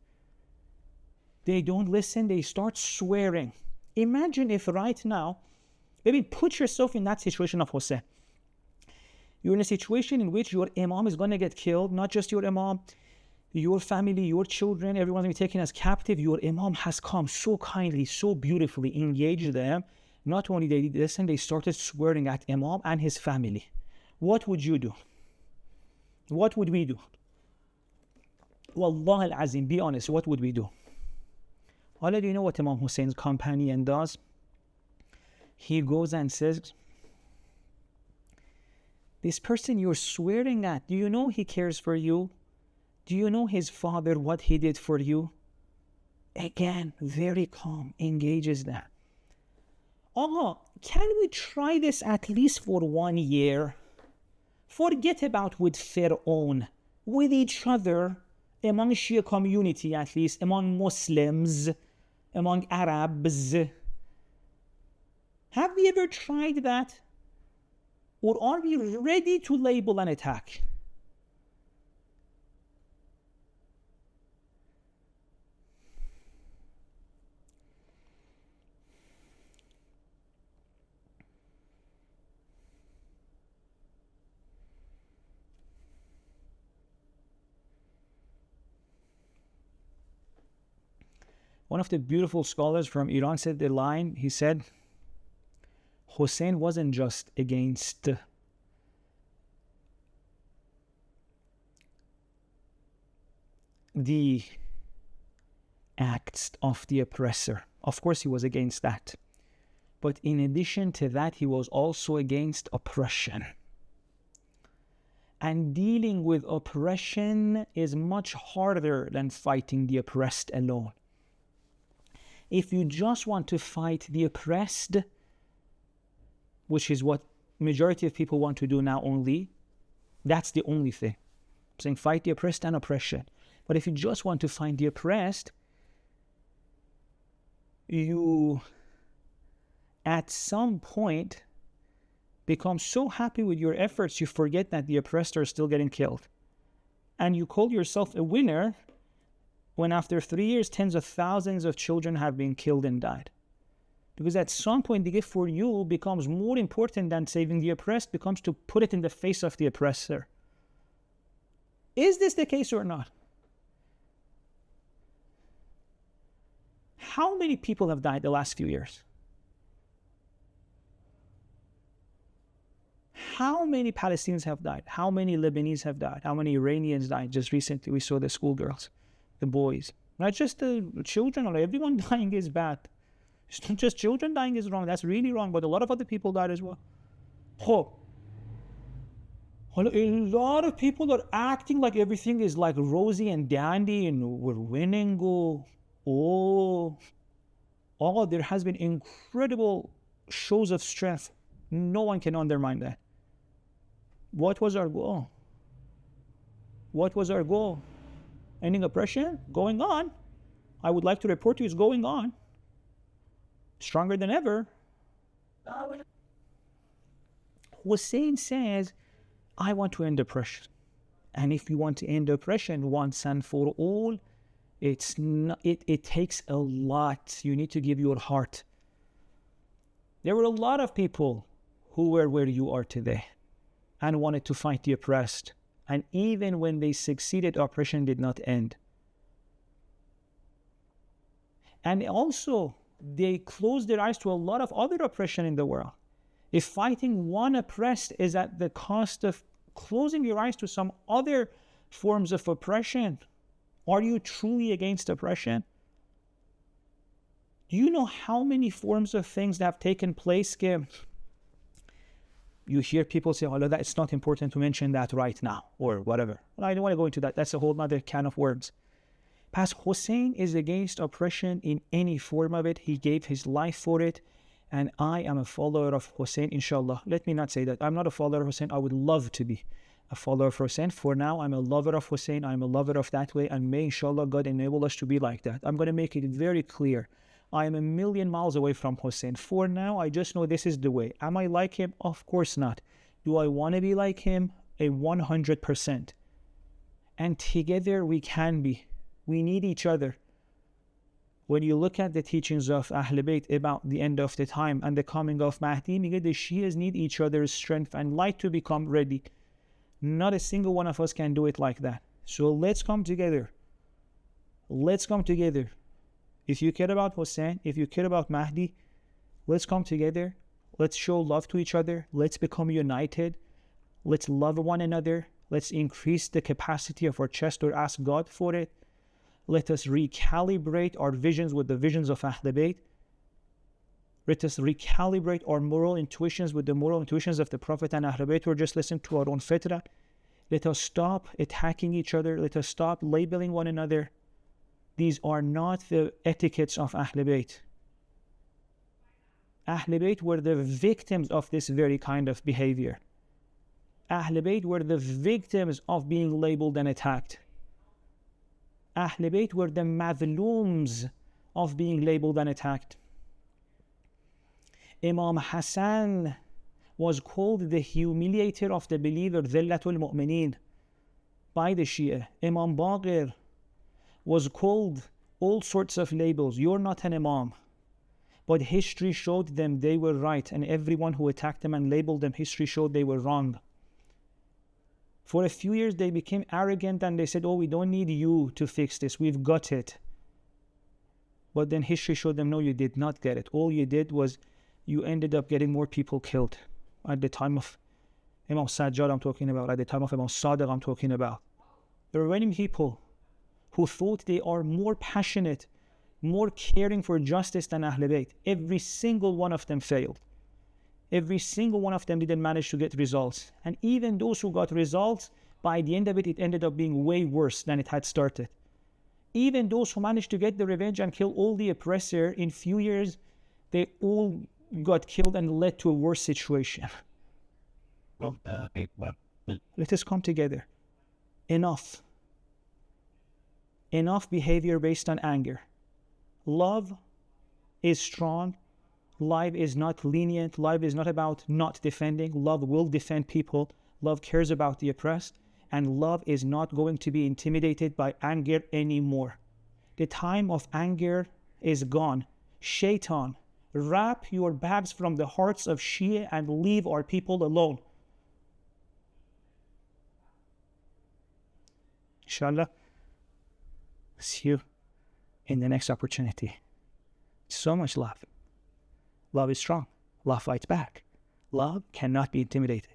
They don't listen. They start swearing. Imagine if right now, maybe put yourself in that situation of Hussein. You're in a situation in which your imam is going to get killed. Not just your imam, your family, your children, everyone's going to be taken as captive. Your imam has come so kindly, so beautifully, engaged them. Not only they did this, and they started swearing at imam and his family. What would you do? What would we do? Wallah al-Azim, be honest, what would we do? Allah, do you know what Imam Hussein's companion does? He goes and says, this person you're swearing at, do you know he cares for you? Do you know his father, what he did for you? Again, very calm, engages that. Allah, can we try this at least for 1 year? Forget about with Fir'aun, with each other, among Shia community at least, among Muslims, among Arabs. Have we ever tried that? Or are we ready to label an attack? One of the beautiful scholars from Iran said the line, he said, Hussein wasn't just against the acts of the oppressor. Of course, he was against that. But in addition to that, he was also against oppression. And dealing with oppression is much harder than fighting the oppressed alone. If you just want to fight the oppressed, which is what majority of people want to do now only, that's the only thing. I'm saying fight the oppressed and oppression. But if you just want to fight the oppressed, you at some point become so happy with your efforts, you forget that the oppressed are still getting killed. And you call yourself a winner when after 3 years, tens of thousands of children have been killed and died. Because at some point, the gift for you becomes more important than saving the oppressed, becomes to put it in the face of the oppressor. Is this the case or not? How many people have died the last few years? How many Palestinians have died? How many Lebanese have died? How many Iranians died? Just recently, we saw the schoolgirls, the boys. Not just the children, or everyone dying is bad. It's not just children dying is wrong. That's really wrong. But a lot of other people died as well. A lot of people are acting like everything is like rosy and dandy and we're winning. There has been incredible shows of strength. No one can undermine that. What was our goal? What was our goal? Ending oppression? Going on. I would like to report to you it's going on. Stronger than ever. Hussein says, I want to end oppression. And if you want to end oppression once and for all, it takes a lot. You need to give your heart. There were a lot of people who were where you are today and wanted to fight the oppressed. And even when they succeeded, oppression did not end. And also, they closed their eyes to a lot of other oppression in the world. If fighting one oppressed is at the cost of closing your eyes to some other forms of oppression, are you truly against oppression? Do you know how many forms of things that have taken place? You hear people say, oh, it's not important to mention that right now, or whatever. Well, I don't want to go into that. That's a whole other can of worms. Past Hussein is against oppression in any form of it. He gave his life for it. And I am a follower of Hussein, inshallah. Let me not say that. I'm not a follower of Hussein. I would love to be a follower of Hussein. For now, I'm a lover of Hussein. I'm a lover of that way. And may, inshallah, God enable us to be like that. I'm going to make it very clear. I am a million miles away from Hussein. For now, I just know this is the way. Am I like him? Of course not. Do I want to be like him? 100%. And together we can be. We need each other. When you look at the teachings of Ahl Bayt about the end of the time and the coming of Mahdi, the Shias need each other's strength and light to become ready. Not a single one of us can do it like that. So let's come together. Let's come together. If you care about Hussein, if you care about Mahdi, let's come together. Let's show love to each other. Let's become united. Let's love one another. Let's increase the capacity of our chest or ask God for it. Let us recalibrate our visions with the visions of Ahl Bayt. Let us recalibrate our moral intuitions with the moral intuitions of the Prophet and Ahl Bayt, or just listen to our own fitrah. Let us stop attacking each other. Let us stop labeling one another. These are not the etiquettes of Ahl Bayt. Ahl Bayt were the victims of this very kind of behavior. Ahl Bayt were the victims of being labeled and attacked. Ahl Bayt were the madhlooms of being labeled and attacked. Imam Hassan was called the humiliator of the believer, Dhillatul Mu'mineen, by the Shia. Imam Baqir was called all sorts of labels. You're not an Imam. But history showed them they were right, and everyone who attacked them and labeled them, history showed they were wrong. For a few years, they became arrogant and they said, oh, we don't need you to fix this. We've got it. But then history showed them, no, you did not get it. All you did was you ended up getting more people killed. At the time of Imam Sajjad, I'm talking about. At the time of Imam Sadiq, I'm talking about. There were many people who thought they are more passionate, more caring for justice than Ahl Bayt. Every single one of them failed. Every single one of them didn't manage to get results. And even those who got results, by the end of it, it ended up being way worse than it had started. Even those who managed to get the revenge and kill all the oppressor, in few years, they all got killed and led to a worse situation. Let us come together. Enough. Enough behavior based on anger. Love is strong. Love is not lenient. Love is not about not defending. Love will defend people. Love cares about the oppressed. And love is not going to be intimidated by anger anymore. The time of anger is gone. Shaitan, wrap your bags from the hearts of Shia and leave our people alone. Inshallah, see you in the next opportunity. So much love. Love is strong. Love fights back. Love cannot be intimidated.